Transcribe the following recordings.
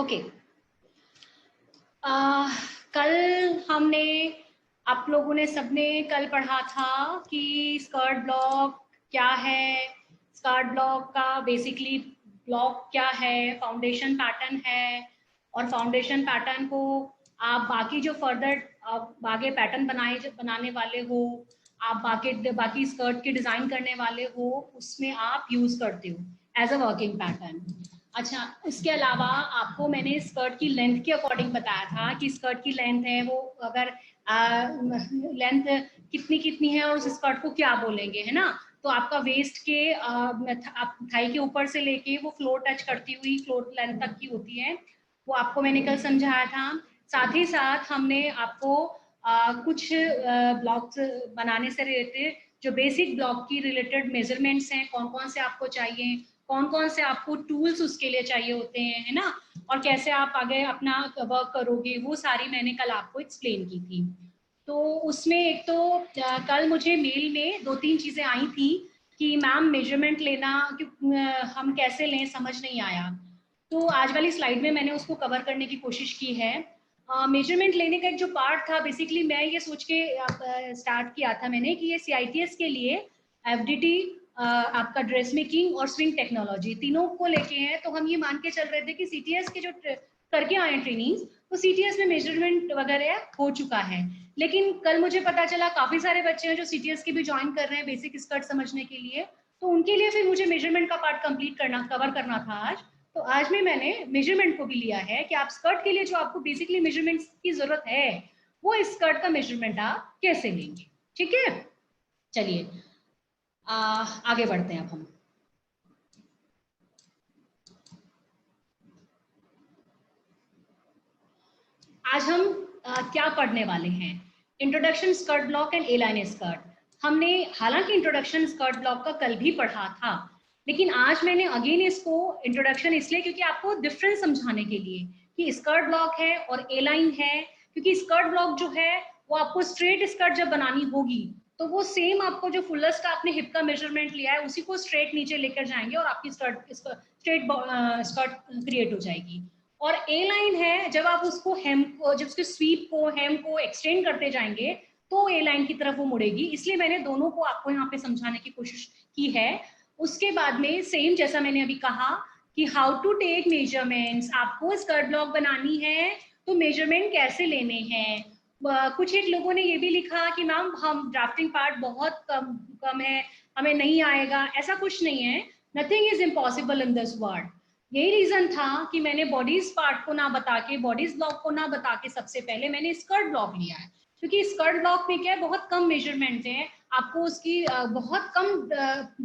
Okay, कल हमने आप लोगों ने सबने कल पढ़ा था कि स्कर्ट ब्लॉक क्या है, स्कर्ट ब्लॉक का बेसिकली ब्लॉक क्या है, फाउंडेशन पैटर्न है, और फाउंडेशन पैटर्न को आप बाकी जो फर्दर आप आगे पैटर्न बनाने वाले हो, आप बाकी स्कर्ट के डिजाइन करने वाले हो, उसमें आप यूज करते हो एज अ वर्किंग पैटर्न। अच्छा, इसके अलावा आपको मैंने स्कर्ट की लेंथ के अकॉर्डिंग बताया था कि स्कर्ट की लेंथ है वो अगर लेंथ कितनी कितनी है और उस स्कर्ट को क्या बोलेंगे, है ना। तो आपका वेस्ट के थाई के ऊपर से लेके वो फ्लोर टच करती हुई फ्लोर लेंथ तक की होती है, वो आपको मैंने कल समझाया था। साथ ही साथ हमने आपको कुछ ब्लॉक्स बनाने से रिलेटेड जो बेसिक ब्लॉक की रिलेटेड मेजरमेंट्स हैं, कौन कौन से आपको चाहिए, कौन कौन से आपको टूल्स उसके लिए चाहिए होते हैं, है ना, और कैसे आप आगे अपना वर्क करोगे, वो सारी मैंने कल आपको एक्सप्लेन की थी। तो उसमें एक तो कल मुझे मेल में 2-3 चीजें आई थी कि मैम मेजरमेंट लेना हम कैसे लें, समझ नहीं आया। तो आज वाली स्लाइड में मैंने उसको कवर करने की कोशिश की है। मेजरमेंट लेने का एक जो पार्ट था, बेसिकली मैं ये सोच के स्टार्ट किया था मैंने कि ये CITS के लिए FDT, आपका ड्रेस मेकिंग और स्विंग टेक्नोलॉजी तीनों को लेके हैं। तो हम ये मान के चल रहे थे कि CTS के जो करके आए ट्रेनिंग, तो CTS में मेजरमेंट वगैरह हो चुका है। लेकिन कल मुझे पता चला काफी सारे बच्चे हैं जो CTS के भी ज्वाइन कर रहे हैं बेसिक स्कर्ट समझने के लिए, तो उनके लिए फिर मुझे मेजरमेंट का पार्ट कंप्लीट कवर करना था आज। तो आज में मैंने मेजरमेंट को भी लिया है कि आप स्कर्ट के लिए जो आपको बेसिकली मेजरमेंट की जरूरत है, वो इस स्कर्ट का मेजरमेंट आप कैसे लेंगे। ठीक है, चलिए आगे बढ़ते हैं अब हम। आज हम क्या पढ़ने वाले हैं, introduction skirt block and A line skirt. हमने हालांकि इंट्रोडक्शन स्कर्ट ब्लॉक का कल भी पढ़ा था, लेकिन आज मैंने अगेन इसको इंट्रोडक्शन इसलिए क्योंकि आपको डिफरेंस समझाने के लिए कि स्कर्ट ब्लॉक है और ए लाइन है। क्योंकि स्कर्ट ब्लॉक जो है वो आपको स्ट्रेट स्कर्ट जब बनानी होगी तो वो सेम आपको जो फुलेस्ट आपने हिप का मेजरमेंट लिया है उसी को स्ट्रेट नीचे लेकर जाएंगे और आपकी स्ट्रेट स्कर्ट क्रिएट हो जाएगी। और ए लाइन है जब आप उसको हेम को, जब उसके स्वीप को हेम को एक्सटेंड करते जाएंगे तो ए लाइन की तरफ वो मुड़ेगी। इसलिए मैंने दोनों को आपको यहाँ पे समझाने की कोशिश की है। उसके बाद में सेम जैसा मैंने अभी कहा कि हाउ टू टेक मेजरमेंट्स, आपको स्कर्ट ब्लॉक बनानी है तो मेजरमेंट कैसे लेने हैं। कुछ एक लोगों ने ये भी लिखा कि मैम हम ड्राफ्टिंग पार्ट बहुत कम है, हमें नहीं आएगा। ऐसा कुछ नहीं है, nothing is impossible in this world. यही रीजन था कि मैंने बॉडीज पार्ट को ना बता के, बॉडीज ब्लॉक को ना बता के सबसे पहले मैंने स्कर्ट ब्लॉक लिया है, क्योंकि स्कर्ट ब्लॉक में क्या है, बहुत कम मेजरमेंट है, आपको उसकी बहुत कम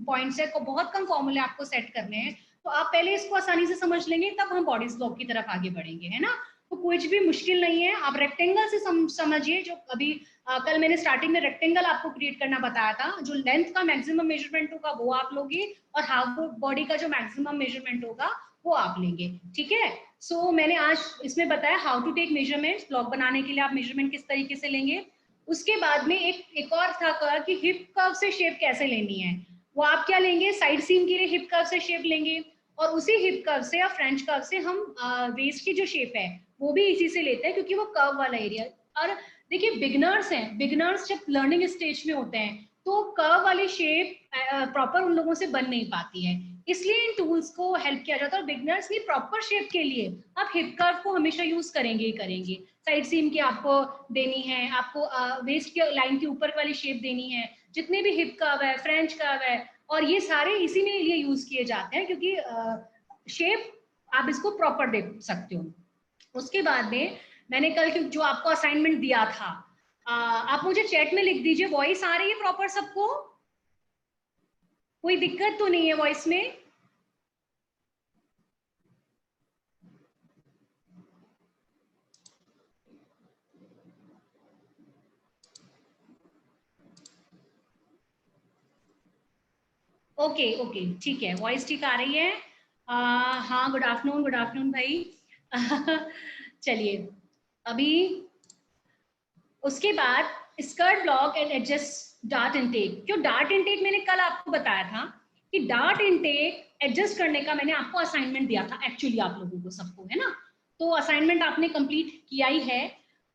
पॉइंट्स है, बहुत कम फॉर्मूले आपको सेट करने हैं। तो आप पहले इसको आसानी से समझ लेंगे तब हम बॉडीज ब्लॉक की तरफ आगे बढ़ेंगे, है ना। तो कुछ भी मुश्किल नहीं है, आप रेक्टेंगल से समझिए। जो अभी कल मैंने स्टार्टिंग में रेक्टेंगल आपको क्रिएट करना बताया था, जो लेंथ का मैक्सिमम मेजरमेंट होगा वो आप लोगे और हाफ बॉडी का जो मैक्सिमम मेजरमेंट होगा वो आप लेंगे। ठीक है, सो मैंने आज इसमें बताया how to take measurements, block बनाने के लिए आप मेजरमेंट किस तरीके से लेंगे। उसके बाद में एक और था कि हिप कर्व से शेप कैसे लेनी है। वो आप क्या लेंगे, साइड सीम के लिए हिप कर्व से शेप लेंगे और उसी हिप कर्व से या फ्रेंच कर्व से हम वेस्ट की जो शेप है वो भी इसी से लेते हैं, क्योंकि वो कर्व वाला एरिया। और देखिए बिगनर्स हैं, बिगनर्स जब लर्निंग स्टेज में होते हैं तो कर्व वाली शेप प्रॉपर उन लोगों से बन नहीं पाती है, इसलिए इन टूल्स को हेल्प किया जाता है। और बिगनर्स की प्रॉपर शेप के लिए आप हिप कर्व को हमेशा यूज करेंगे ही करेंगे। साइड सीम की आपको देनी है, आपको वेस्ट के लाइन के ऊपर वाली शेप देनी है, जितने भी हिप कर्व है, फ्रेंच कर्व है, और ये सारे इसी में लिए यूज किए जाते हैं, क्योंकि शेप आप इसको प्रॉपर दे सकते हो। उसके बाद में मैंने कल जो आपको असाइनमेंट दिया था, आप मुझे चैट में लिख दीजिए, वॉइस आ रही है प्रॉपर सबको, कोई दिक्कत तो नहीं है वॉइस में। ओके ओके ठीक है, वॉइस ठीक आ रही है। हाँ, गुड आफ्टरनून भाई। चलिए, अभी उसके बाद skirt block and adjust dart intake. क्यों डार्ट इनटेक मैंने कल आपको बताया था कि डार्ट इनटेक एडजस्ट करने का मैंने आपको असाइनमेंट दिया था एक्चुअली, आप लोगों को सबको, है ना। तो असाइनमेंट आपने कंप्लीट किया ही है,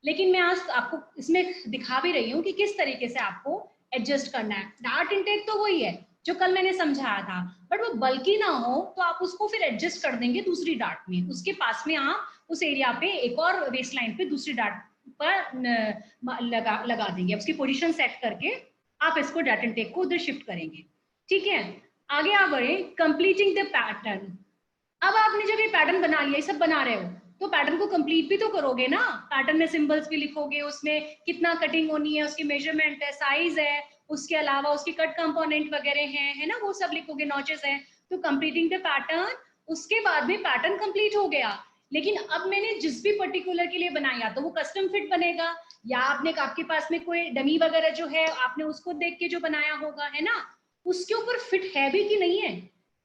लेकिन मैं आज आपको इसमें दिखा भी रही हूँ कि किस तरीके से आपको एडजस्ट करना है। डार्ट इनटेक तो वही है जो कल मैंने समझाया था, बट वो बल्कि ना हो तो आप उसको फिर एडजस्ट कर देंगे दूसरी डार्ट में, उसके पास में आप उस एरिया पे एक और वेस्ट लाइन पे दूसरी डार्ट पर लगा देंगे, उसकी पोजीशन सेट करके आप इसको डार्ट इनटेक को उधर शिफ्ट करेंगे। ठीक है, आगे आप बढ़े, कंप्लीटिंग द पैटर्न। अब आपने जब ये पैटर्न बना लिया, ये सब बना रहे हो, तो पैटर्न को कंप्लीट भी तो करोगे ना। पैटर्न में सिंबल्स भी लिखोगे, उसमें कितना कटिंग होनी है, उसकी मेजरमेंट है, साइज है, उसके अलावा उसकी कट कंपोनेंट वगैरह हैं, है ना, वो सब लिखोगे, नॉचेस हैं। तो कंप्लीटिंग द पैटर्न, उसके बाद में पैटर्न कंप्लीट हो गया, लेकिन अब मैंने जिस भी पर्टिकुलर के लिए बनाया तो वो कस्टम फिट बनेगा, या आपने आपके पास में कोई डमी वगैरह जो है आपने उसको देख के जो बनाया होगा, है ना, उसके ऊपर फिट है भी कि नहीं है।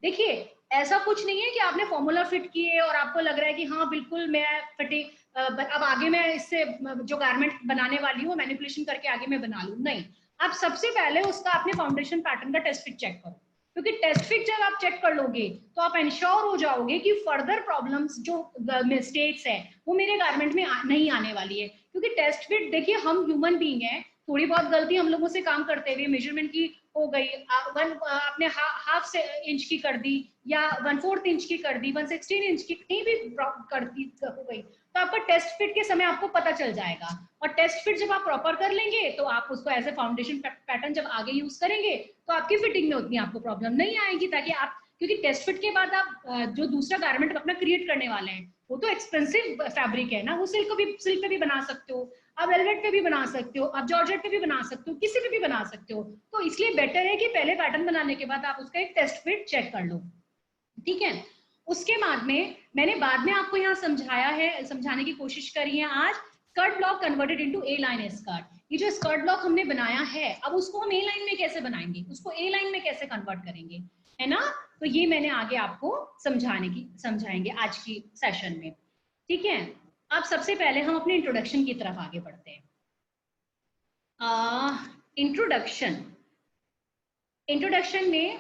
देखिए, ऐसा कुछ नहीं है कि आपने फॉर्मूला फिट किए और आपको लग रहा है कि हाँ बिल्कुल मैं फिटिंग, अब आगे मैं इससे जो गारमेंट बनाने वाली हूँ मैनिपुलेशन करके आगे मैं बना लूँ, नहीं। आप सबसे पहले उसका अपने फाउंडेशन पैटर्न का टेस्ट फिट चेक करो, क्योंकि टेस्ट फिट जब आप चेक कर लोगे तो आप इंश्योर हो जाओगे कि फर्दर प्रॉब्लम्स जो मिस्टेक्स है वो मेरे गारमेंट में नहीं आने वाली है। क्योंकि टेस्ट फिट, देखिए हम ह्यूमन बीइंग है, थोड़ी बहुत गलती हम लोगों से काम करते हुए, मेजरमेंट की हो गई, आपने हाफ इंच की कर दी या 1/4 इंच की कर दी, 1/16 इंच की कहीं भी कर दी हो गई, तो आपका टेस्ट फिट के समय आपको पता चल जाएगा। और टेस्ट फिट जब आप प्रॉपर कर लेंगे तो आप उसको एज ए फाउंडेशन पैटर्न जब आगे यूज करेंगे तो आपकी फिटिंग में उतनी आपको प्रॉब्लम नहीं आएगी, ताकि आप, क्योंकि टेस्ट फिट के बाद आप जो दूसरा गारमेंट अपना क्रिएट करने वाले हैं वो तो एक्सपेंसिव फैब्रिक है ना, वो सिल्क पे भी बना सकते हो, आप वेलवेट पे भी बना सकते हो, आप जॉर्जेट पे भी बना सकते हो, किसी पे भी बना सकते हो। तो इसलिए बेटर है कि पहले पैटर्न बनाने के बाद आप उसका एक टेस्ट फिट चेक कर लो। ठीक है, उसके बाद में मैंने बाद में आपको यहाँ समझाया है, समझाने की कोशिश करी है आज, स्कर्ट ब्लॉक कन्वर्टेड इनटू ए लाइन स्कर्ट। ये जो स्कर्ट ब्लॉक हमने बनाया है, अब उसको हम ए लाइन में कैसे बनाएंगे, उसको ए लाइन में कैसे कन्वर्ट करेंगे, है ना। तो ये मैंने आगे आपको समझाएंगे आज की सेशन में। ठीक है, अब सबसे पहले हम अपने इंट्रोडक्शन की तरफ आगे बढ़ते हैं। इंट्रोडक्शन में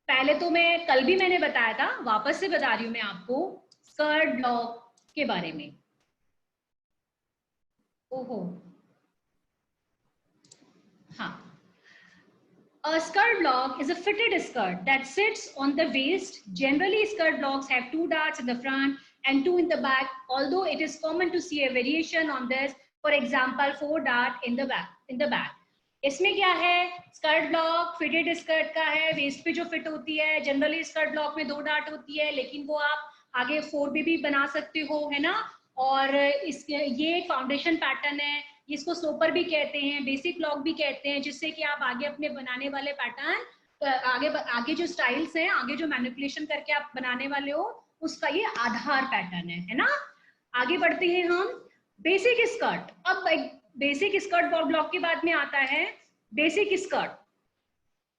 पहले तो मैं कल भी मैंने बताया था, वापस से बता रही हूं मैं आपको स्कर्ट ब्लॉक के बारे में। ओहो, हाँ, a skirt block is a fitted skirt that sits on the waist. Generally, skirt blocks have 2 darts in the front and 2 in the back, although it is common to see a variation on this. For example, 4 dart in the back. इसमें क्या है, skirt block fitted skirt का है, waste पे जो fit होती है, generally skirt block में 2 डार्ट होती है, लेकिन वो आप आगे 4 भी बना सकते हो, है ना। और ये फाउंडेशन पैटर्न है, इसको स्लोपर भी कहते हैं, बेसिक ब्लॉक भी कहते हैं, जिससे कि आप आगे अपने बनाने वाले पैटर्न, आगे जो स्टाइल्स हैं, आगे जो मैनिपुलेशन करके आप बनाने वाले हो, उसका ये आधार पैटर्न है ना। आगे बढ़ते हैं हम, बेसिक स्कर्ट। अब बेसिक स्कर्ट ब्लॉक के बाद में आता है basic skirt.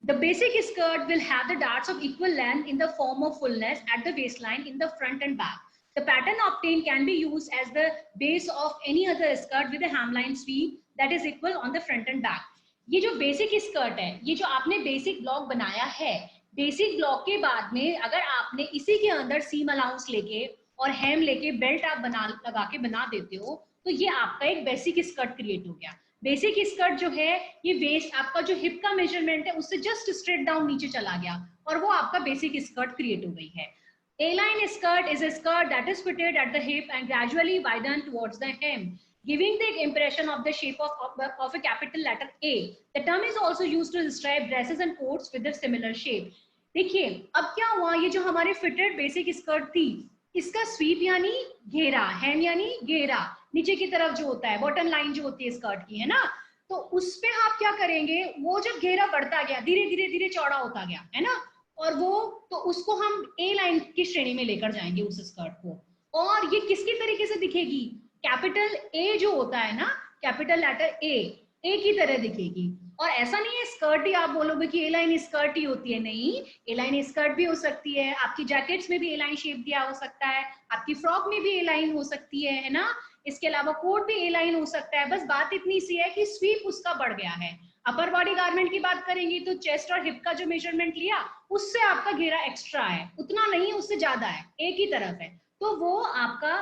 The basic skirt will have the darts of equal length in the form of fullness at the waistline in the front and back. The pattern obtained can be used as the base of any other skirt with a hemline sweep that is equal on the front and back. ये जो basic skirt है, ये जो आपने basic block बनाया है, basic block के बाद में अगर आपने इसी के अंदर सीम अलाउंस लेके और हेम लेके बेल्ट आप लगा के बना देते हो, तो ये आपका एक बेसिक स्कर्ट क्रिएट हो गया। बेसिक स्कर्ट जो है, ये वेस्ट आपका जो हिप का मेजरमेंट है उससे जस्ट स्ट्रेट डाउन नीचे चला गया और वो आपका बेसिक स्कर्ट क्रिएट हो गई है। A-line skirt is a skirt that is fitted at the hip and gradually widened towards the hem, giving the impression of the shape of a capital letter A. The term is also used to describe dresses and coats with a similar shape. देखिए, अब क्या हुआ, ये जो हमारे fitted basic skirt थी, इसका SVEEP यानी घेरा, हेम यानी घेरा, नीचे की तरफ जो होता है, बॉटम लाइन जो होती है स्कर्ट की, है ना, तो उस पे आप क्या करेंगे, वो जब घेरा बढ़ता गया, धीरे धीरे धीरे चौड़ा होता गया, है ना, और वो तो उसको हम ए लाइन की श्रेणी में लेकर जाएंगे उस स्कर्ट को। और ये किसकी तरीके से दिखेगी, कैपिटल ए जो होता है ना, कैपिटल लेटर ए की तरह दिखेगी। और ऐसा नहीं है स्कर्ट ही आप बोलोगे कि ए लाइन स्कर्ट ही होती है, नहीं, ए लाइन स्कर्ट भी हो सकती है, आपकी जैकेट्स में भी ए लाइन शेप दिया हो सकता है, आपकी फ्रॉक में भी ए लाइन हो सकती है ना, इसके अलावा कोट भी ए लाइन हो सकता है। बस बात इतनी सी है कि स्वीप उसका बढ़ गया है। अपर बॉडी गारमेंट की बात करेंगे तो चेस्ट और हिप का जो मेजरमेंट लिया, उससे आपका घेरा एक्स्ट्रा है, उतना नहीं, उससे ज्यादा है, एक ही तरफ है, तो वो आपका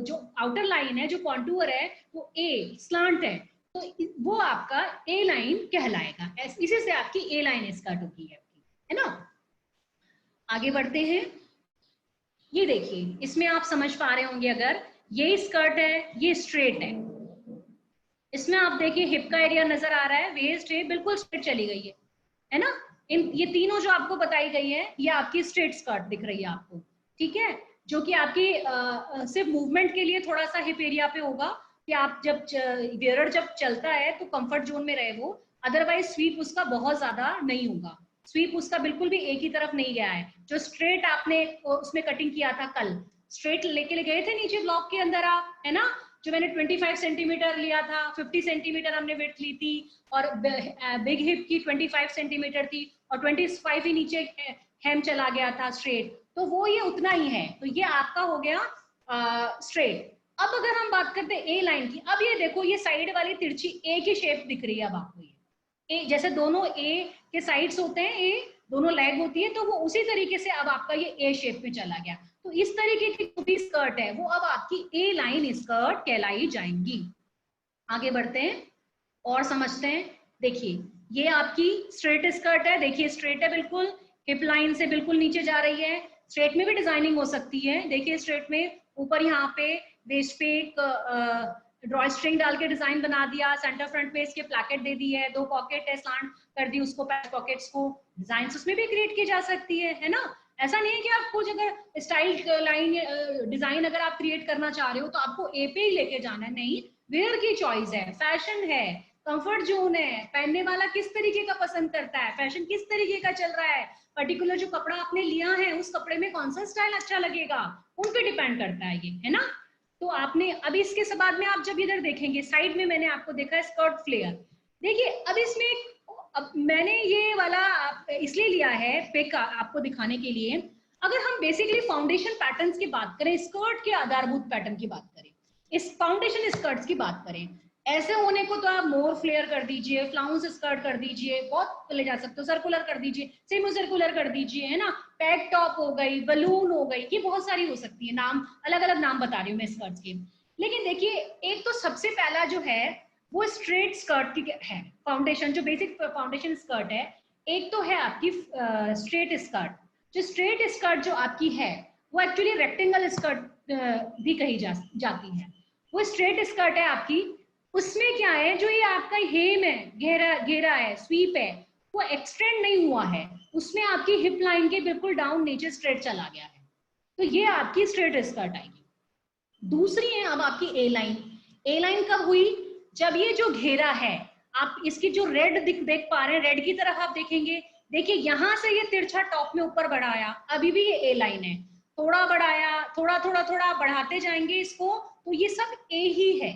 जो आउटर लाइन है, जो कॉन्टूर है, वो ए स्लांट है, तो वो आपका ए लाइन कहलाएगा। इसी से आपकी ए लाइन स्कर्ट होगी है ना। आगे बढ़ते हैं। ये देखिए, इसमें आप समझ पा रहे होंगे, अगर ये स्कर्ट है, ये स्ट्रेट है, इसमें आप देखिए हिप का एरिया नजर आ रहा है, वेस्ट है बिल्कुल स्ट्रेट चली गई है ना। ये तीनों जो आपको बताई गई है, ये आपकी स्ट्रेट स्कर्ट दिख रही है आपको, ठीक है, जो कि आपकी सिर्फ मूवमेंट के लिए थोड़ा सा हिप एरिया पे होगा कि आप जब वेयरर जब चलता है तो कंफर्ट जोन में रहे वो, अदरवाइज स्वीप उसका बहुत ज्यादा नहीं होगा, स्वीप उसका बिल्कुल भी एक ही तरफ नहीं गया है। जो स्ट्रेट आपने उसमें कटिंग किया था कल, स्ट्रेट लेके गए थे नीचे ब्लॉक के अंदर आप, है ना, जो मैंने 25 सेंटीमीटर लिया था, 50 सेंटीमीटर हमने विड्थ ली थी, और बिग हिप की 25 सेंटीमीटर थी, और 25 ही नीचे हेम चला गया था स्ट्रेट, तो वो ये उतना ही है, तो ये आपका हो गया स्ट्रेट। अब अगर हम बात करते हैं ए लाइन की, अब ये देखो, ये साइड वाली तिरछी ए की शेप दिख रही है अब आपको, ये जैसे दोनों ए के साइड्स होते हैं, ए दोनों लेग होती है, तो वो उसी तरीके से अब आपका ये ए शेप में चला गया। तो इस तरीके की जो भी स्कर्ट है वो अब आपकी ए लाइन स्कर्ट कहलाई जाएंगी। आगे बढ़ते हैं और समझते हैं। देखिए, ये आपकी स्ट्रेट स्कर्ट है, देखिए स्ट्रेट है बिल्कुल, हिप लाइन से बिल्कुल नीचे जा रही है। स्ट्रेट में भी डिजाइनिंग हो सकती है, देखिए स्ट्रेट में ऊपर यहाँ पे वेस्ट पे एक ड्रॉ स्ट्रिंग डाल के डिजाइन बना दिया, सेंटर फ्रंट पे इसके प्लैकेट दे दी है, 2 पॉकेट है, स्लांट कर दी उसको, पैच पॉकेट्स को, डिजाइन उसमें भी क्रिएट की जा सकती है ना। ऐसा नहीं है कि आप कुछ अगर स्टाइल लाइन डिजाइन अगर आप क्रिएट करना चाह रहे हो तो आपको ए पे ही लेके जाना है, नहीं, वेयर की चॉइस है, फैशन है, कंफर्ट जोन है, पहनने वाला किस तरीके का पसंद करता है, फैशन किस तरीके का चल रहा है, पर्टिकुलर जो कपड़ा आपने लिया है उस कपड़े में कौन सा स्टाइल अच्छा लगेगा, उन पे डिपेंड करता है ये, है ना। तो आपने अभी इसके बाद में आप जब इधर देखेंगे साइड में मैंने आपको देखा है स्कर्ट फ्लेयर, देखिए अब इसमें अब मैंने ये वाला इसलिए लिया है पिक आपको दिखाने के लिए। अगर हम बेसिकली फाउंडेशन पैटर्न्स की बात करें, स्कर्ट के आधारभूत पैटर्न की बात करें, इस फाउंडेशन स्कर्ट्स की बात करें, ऐसे होने को तो आप मोर फ्लेयर कर दीजिए, फ्लाउंस स्कर्ट कर दीजिए, बहुत ले जा सकते हो, सर्कुलर कर दीजिए, सेमी सर्कुलर कर दीजिए, है ना, पैक टॉप हो गई, बलून हो गई, ये बहुत सारी हो सकती है, नाम अलग अलग नाम बता रही हूँ मैं स्कर्ट्स के। लेकिन देखिए, एक तो सबसे पहला जो है वो स्ट्रेट स्कर्ट की है फाउंडेशन, जो बेसिक फाउंडेशन स्कर्ट है। एक तो है आपकी स्ट्रेट स्कर्ट, जो स्ट्रेट स्कर्ट जो आपकी है वो एक्चुअली रेक्टेंगल स्कर्ट भी कही जाती है, वो स्ट्रेट स्कर्ट है आपकी। उसमें क्या है, जो ये आपका हेम है, घेरा घेरा है, स्वीप है, वो एक्सटेंड नहीं हुआ है, उसमें आपकी हिप लाइन के बिल्कुल डाउन नीचे स्ट्रेट चला गया है, तो ये आपकी स्ट्रेट स्कर्ट आएगी। दूसरी है अब आपकी ए लाइन। ए लाइन कब हुई, जब ये जो घेरा है, आप इसकी जो रेड देख पा रहे हैं, रेड की तरफ आप देखेंगे, देखिए यहां से ये तिरछा टॉप में ऊपर बढ़ाया, अभी भी ये ए लाइन है, थोड़ा बढ़ाया, थोड़ा थोड़ा थोड़ा बढ़ाते जाएंगे इसको, तो ये सब ए ही है।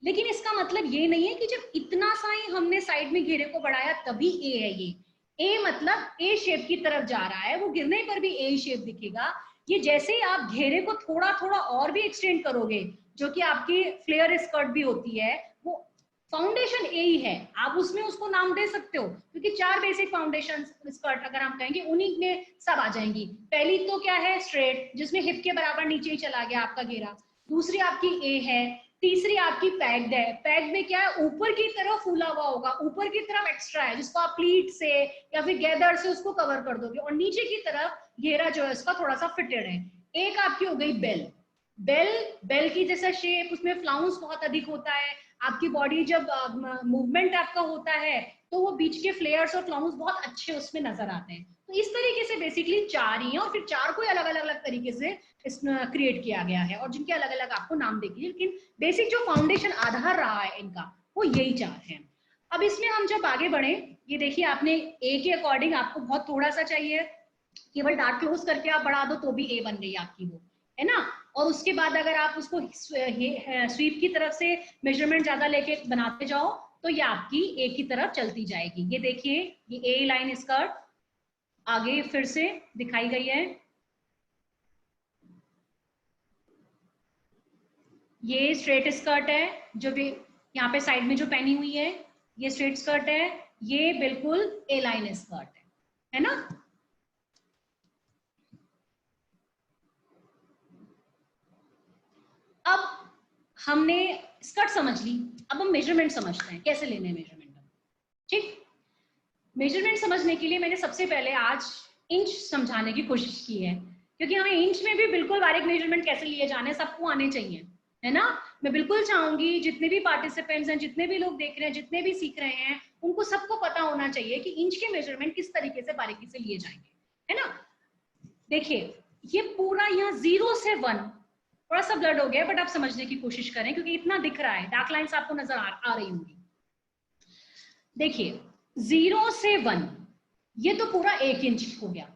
लेकिन इसका मतलब ये नहीं है कि जब इतना सा ही हमने साइड में घेरे को बढ़ाया तभी ए है। ये ए मतलब ए शेप की तरफ जा रहा है, वो गिरने पर भी ए शेप दिखेगा। ये जैसे ही आप घेरे को थोड़ा थोड़ा और भी एक्सटेंड करोगे, जो कि आपकी फ्लेयर स्कर्ट भी होती है, वो फाउंडेशन ए ही है, आप उसमें उसको नाम दे सकते हो, क्योंकि 4 बेसिक फाउंडेशन स्कर्ट अगर हम कहेंगे उन्हीं में सब आ जाएंगी। पहली तो क्या है, स्ट्रेट, जिसमें हिप के बराबर नीचे ही चला गया आपका घेरा। दूसरी आपकी ए है। तीसरी आपकी पैक्ड है। पैक्ड में क्या है, ऊपर की तरफ फूला हुआ होगा, ऊपर की तरफ एक्स्ट्रा है, जिसको आप प्लीट से या फिर गैदर से उसको कवर कर दोगे, और नीचे की तरफ घेरा जो है उसका थोड़ा सा फिटेड है। एक आपकी हो गई बेल। बेल की जैसा शेप, उसमें फ्लाउंस बहुत अधिक होता है, आपकी बॉडी जब मूवमेंट आपका होता है तो वो बीच के फ्लेयर्स और फ्लाउंस बहुत अच्छे उसमें नजर आते हैं। तो इस तरीके से बेसिकली 4 ही है, और फिर 4 को अलग अलग तरीके से क्रिएट किया गया है, और जिनके अलग अलग आपको नाम देंगे, लेकिन बेसिक जो फाउंडेशन आधार रहा है इनका वो यही 4 है। अब इसमें हम जब आगे बढ़े, ये देखिए आपने ए के अकॉर्डिंग आपको बहुत थोड़ा सा चाहिए, केवल डार्क क्लोज करके आप बढ़ा दो तो भी ए बन गई आपकी वो, है ना। और उसके बाद अगर आप उसको स्वीप की तरफ से मेजरमेंट ज्यादा लेके बनाते जाओ तो ये आपकी ए की तरफ चलती जाएगी। ये देखिए, ये ए लाइन स्कर्ट आगे फिर से दिखाई गई है, ये स्ट्रेट स्कर्ट है जो भी यहाँ पे साइड में जो पहनी हुई है, ये स्ट्रेट स्कर्ट है, ये बिल्कुल ए लाइन स्कर्ट है ना। हमने स्कर्ट समझ ली, अब हम मेजरमेंट समझते हैं, कैसे लेने हैं मेजरमेंट। ठीक, मेजरमेंट समझने के लिए मैंने सबसे पहले आज इंच समझाने की कोशिश की है, क्योंकि हमें इंच में भी बिल्कुल बारीक मेजरमेंट कैसे लिए जाने सबको आने चाहिए, है ना। मैं बिल्कुल चाहूंगी जितने भी पार्टिसिपेंट्स हैं, जितने भी लोग देख रहे हैं, जितने भी सीख रहे हैं, उनको सबको पता होना चाहिए कि इंच के मेजरमेंट किस तरीके से बारीकी से लिए जाएंगे, है ना। देखिए ये पूरा यहाँ 0 से 1, थोड़ा सा ब्लड हो गया बट आप समझने की कोशिश करें क्योंकि इतना दिख रहा है, डार्क लाइंस आपको नजर आ रही होंगी। देखिए 0 से 1 ये तो पूरा 1 इंच हो गया,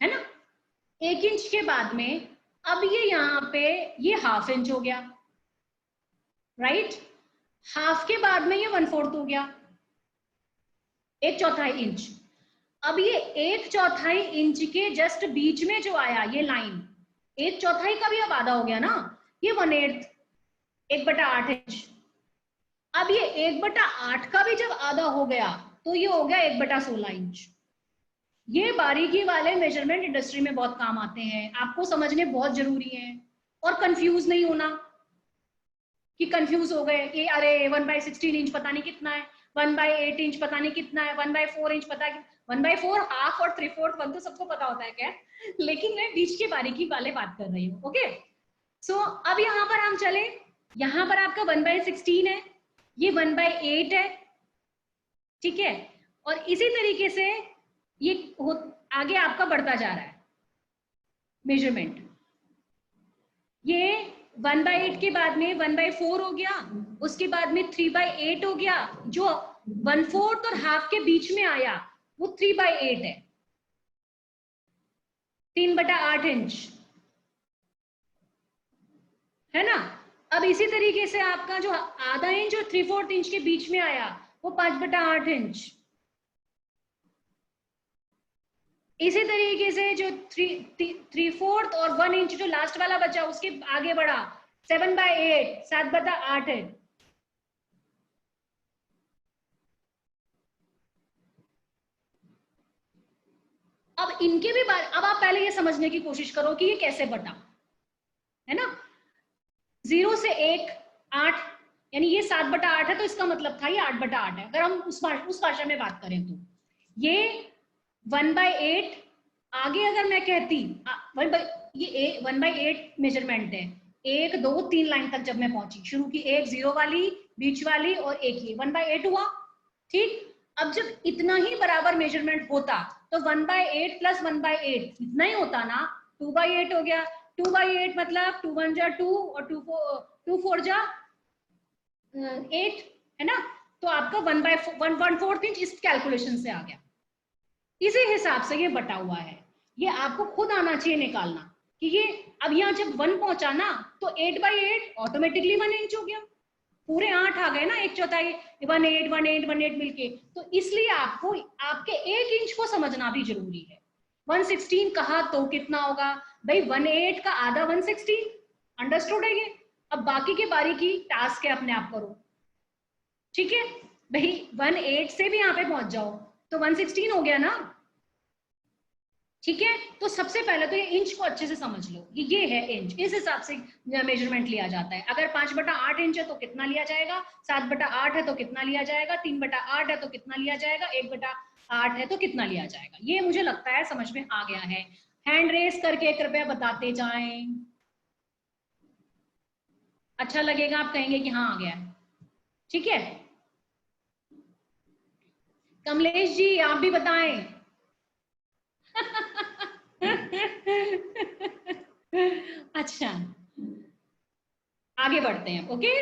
है ना। 1 इंच के बाद में अब ये यहाँ पे ये ½ इंच हो गया, राइट। हाफ के बाद में ये 1/4 हो गया, 1/4 इंच। अब ये 1/4 इंच के जस्ट बीच में जो आया ये लाइन, 1/4 का भी अब आधा हो गया ना, ये 1/8, 1/8 इंच। अब ये 1/8 का भी जब आधा हो गया तो ये हो गया 1/16 इंच। ये बारीकी वाले मेजरमेंट इंडस्ट्री में बहुत काम आते हैं, आपको समझने बहुत जरूरी है। और कंफ्यूज नहीं होना कि कंफ्यूज हो गए कि अरे 1/16 इंच पता नहीं कितना है, 1/8 इंच पता नहीं कितना है, 1/4 इंच पता है, 1/4 हाफ और 3/4 1 तो सबको पता होता है क्या, लेकिन मैं बीच की बारीकी वाले बात कर रही हूँ। ओके, सो अब यहाँ पर हम चले, यहाँ पर आपका 1/16 है, ये 1/8 है, ठीक है। और इसी तरीके से ये आगे आपका बढ़ता जा रहा है मेजरमेंट। ये 1/8 के बाद में 1/4 हो गया, उसके बाद में 3/8 हो गया, जो 1/4 और हाफ के बीच में आया वो 3/8 है, 3/8 इंच, है ना। अब इसी तरीके से आपका जो आधा इंच और 3/4 इंच के बीच में आया वो 5/8 इंच। इसी तरीके से जो 3/4 और 1 इंच जो लास्ट वाला बचा उसके आगे बढ़ा 7/8, 7/8 है। अब इनके भी अब आप पहले ये समझने की कोशिश करो कि ये कैसे बटा, है ना। 0 से 1 8, यानी ये 7/8 है तो इसका मतलब था ये 8/8 है, अगर हम उस भाषा में बात करें तो। ये 1/8 आगे अगर मैं कहती ये 1/8 मेजरमेंट है, 1 2 3 लाइन तक जब मैं पहुंची, शुरू की 1 0 वाली, बीच वाली और एक ये 1/8 हुआ, ठीक। अब जब इतना ही बराबर मेजरमेंट होता तो 1/8 प्लस 1/8 इतना ही होता ना, 2/8 हो गया। 2/8 मतलब 2 1 जा 2 और 2 4 जा 8, है ना। तो आपका 1/4 इंच इस कैलकुलेशन से आ गया, इसी हिसाब से ये बटा हुआ है। ये आपको खुद आना चाहिए निकालना कि ये अब यहाँ जब 1 पहुंचा ना तो 8/8 ऑटोमेटिकली 1 इंच हो गया, पूरे 8 आ गए ना, 1/4 1/8 1/8 1/8 मिलके। तो इसलिए आपको आपके 1 इंच को समझना भी जरूरी है। 1/16 कहा तो कितना होगा भाई, 1/8 का आधा 1/16, अंडरस्टूड है ये। अब बाकी के बारीकी टास्क है, अपने आप करो, ठीक है भाई। 1/8 से भी यहाँ पे पहुंच जाओ तो 1/16 हो गया ना, ठीक है। तो सबसे पहले तो ये इंच को अच्छे से समझ लो, ये है इंच, इस हिसाब से मेजरमेंट लिया जाता है। अगर 5/8 इंच है तो कितना लिया जाएगा, 7/8 है तो कितना लिया जाएगा, 3/8 है तो कितना लिया जाएगा, 1/8 है तो कितना लिया जाएगा। ये मुझे लगता है समझ में आ गया है। हैंड रेस करके कृपया बताते जाएं, अच्छा लगेगा, आप कहेंगे कि हाँ आ गया, ठीक है। कमलेश जी आप भी बताएं। अच्छा आगे बढ़ते हैं, ओके।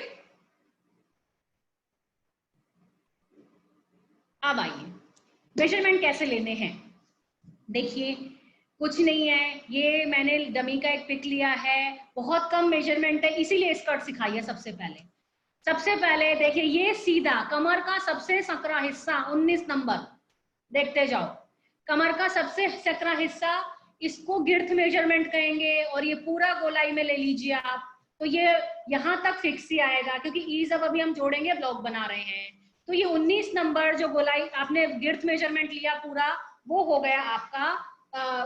अब आइए मेजरमेंट कैसे लेने हैं। देखिए कुछ नहीं है, ये मैंने डमी का एक पिक लिया है, बहुत कम मेजरमेंट है इसीलिए स्कर्ट सिखाई है। सबसे पहले देखिए ये सीधा कमर का सबसे सकरा हिस्सा 19 नंबर, देखते जाओ, कमर का सबसे सकरा हिस्सा, इसको गिर्थ मेजरमेंट कहेंगे। और ये पूरा गोलाई में ले लीजिए आप, तो ये यहां तक फिक्स ही आएगा क्योंकि ईज अब अभी हम जोड़ेंगे, ब्लॉक बना रहे हैं। तो ये 19 नंबर जो गोलाई आपने गिर्थ मेजरमेंट लिया पूरा, वो हो गया आपका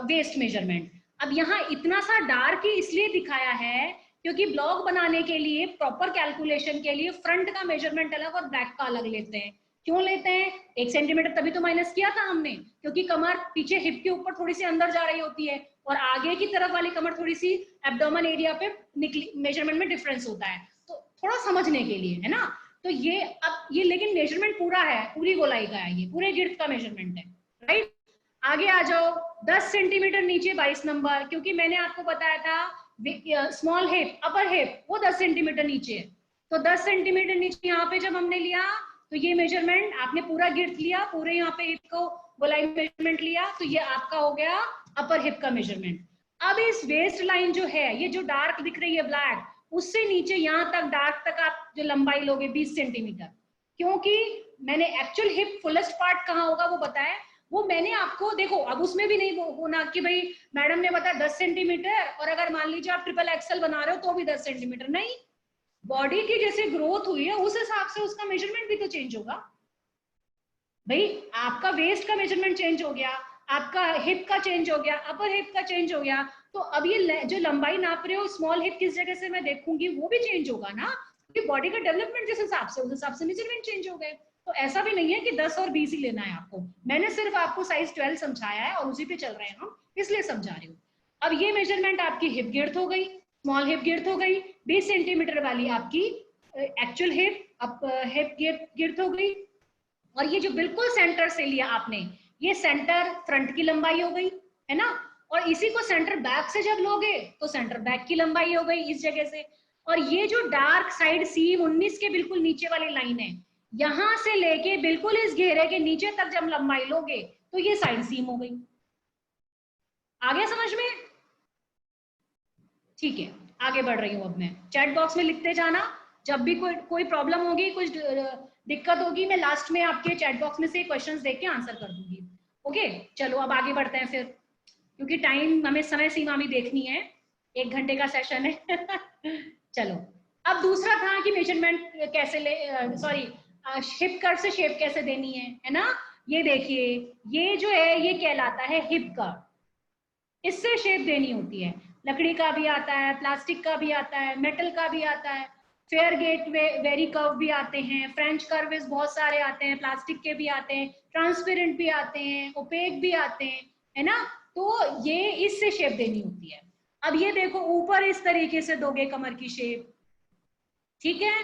वेस्ट मेजरमेंट। अब यहाँ इतना सा डार्क इसलिए दिखाया है क्योंकि ब्लॉक बनाने के लिए प्रॉपर कैलकुलेशन के लिए फ्रंट का मेजरमेंट अलग और बैक का अलग लेते हैं। क्यों लेते हैं? 1 सेंटीमीटर तभी तो माइनस किया था हमने, क्योंकि कमर पीछे हिप के ऊपर थोड़ी सी अंदर जा रही होती है और आगे की तरफ वाली कमर थोड़ी सी एब्डोमेन एरिया पे मेजरमेंट में डिफरेंस होता है, तो थोड़ा समझने के लिए, है ना। तो ये अब ये लेकिन मेजरमेंट पूरा है, पूरी गोलाई का है, ये पूरे गिर्द का मेजरमेंट है, राइट। आगे आ जाओ, 10 सेंटीमीटर नीचे 22 नंबर, क्योंकि मैंने आपको बताया था स्मॉल हिप अपर हिप वो 10 सेंटीमीटर नीचे है, तो 10 सेंटीमीटर नीचे यहाँ पे जब हमने लिया तो ये मेजरमेंट आपने पूरा गिर्द लिया, पूरे यहाँ पे हिप को गोलाई मेजरमेंट लिया, तो ये आपका हो गया अपर हिप का मेजरमेंट। अब इस वेस्ट लाइन जो है, ये जो डार्क दिख रही है ब्लैक, उससे नीचे यहाँ तक डार्क तक आप जो लंबाई लोगे 20 सेंटीमीटर, क्योंकि मैंने एक्चुअल हिप फुलेस्ट पार्ट कहाँ होगा वो बताया, वो मैंने आपको देखो, अब उसमें भी नहीं होना कि भाई मैडम ने बताया 10 सेंटीमीटर और अगर मान लीजिए आप ट्रिपल एक्सल बना रहे हो तो भी 10 सेंटीमीटर, नहीं, बॉडी की जैसे ग्रोथ हुई है उस हिसाब से उसका मेजरमेंट भी तो चेंज होगा भाई। आपका वेस्ट का मेजरमेंट चेंज हो गया, आपका हिप का चेंज हो गया, अपर हिप का चेंज हो गया, तो अब ये जो लंबाई नाप रहे हो स्मॉल हिप किस जगह से मैं देखूंगी वो भी चेंज होगा ना, क्योंकि बॉडी का डेवलपमेंट जिस हिसाब से उस हिसाब से मेजरमेंट चेंज हो गए। तो ऐसा भी नहीं है कि 10 और 20 ही लेना है आपको, मैंने सिर्फ आपको साइज 12 समझाया है और उसी पे चल रहे हैं हम, इसलिए समझा रही हूँ। अब ये मेजरमेंट आपकी हिप गिर्थ हो गई, स्मॉल हिप गिर्थ हो गई, 20 सेंटीमीटर वाली आपकी एक्चुअल हिप गिर्थ हो गई, और ये जो बिल्कुल सेंटर से लिया आपने, ये सेंटर फ्रंट की लंबाई हो गई, है ना, और इसी को सेंटर बैक से जब लोगे तो सेंटर बैक की लंबाई हो गई इस जगह से, और ये जो डार्क साइड सीम 19 के बिल्कुल नीचे वाली लाइन है, यहां से लेके बिल्कुल इस घेरे के नीचे तक जब लंबाई लोगे तो ये साइड सीम हो गई। आ गया समझ में? ठीक है, आगे बढ़ रही हूँ अब मैं, चैट बॉक्स में लिखते जाना, जब भी कोई प्रॉब्लम होगी, कुछ दिक्कत होगी, मैं लास्ट में आपके चैट बॉक्स में से क्वेश्चंस देख के आंसर कर दूंगी। ओके, चलो अब आगे बढ़ते हैं फिर, क्योंकि टाइम हमें समय सीमा भी देखनी है, 1 घंटे का सेशन है। चलो, अब दूसरा था कि मेजरमेंट कैसे ले, सॉरी हिप कर्व से शेप कैसे देनी है ना। ये देखिए, ये जो है ये कहलाता है हिप कर्व, इससे शेप देनी होती है। लकड़ी का भी आता है, प्लास्टिक का भी आता है, मेटल का भी आता है, फेयर गेट वेरी कर्व भी आते हैं, फ्रेंच कर्व बहुत सारे आते हैं, प्लास्टिक के भी आते हैं, ट्रांसपेरेंट भी आते हैं, ओपेक भी आते हैं, है ना। तो ये इससे शेप देनी होती है। अब ये देखो, ऊपर इस तरीके से दोगे कमर की शेप, ठीक है,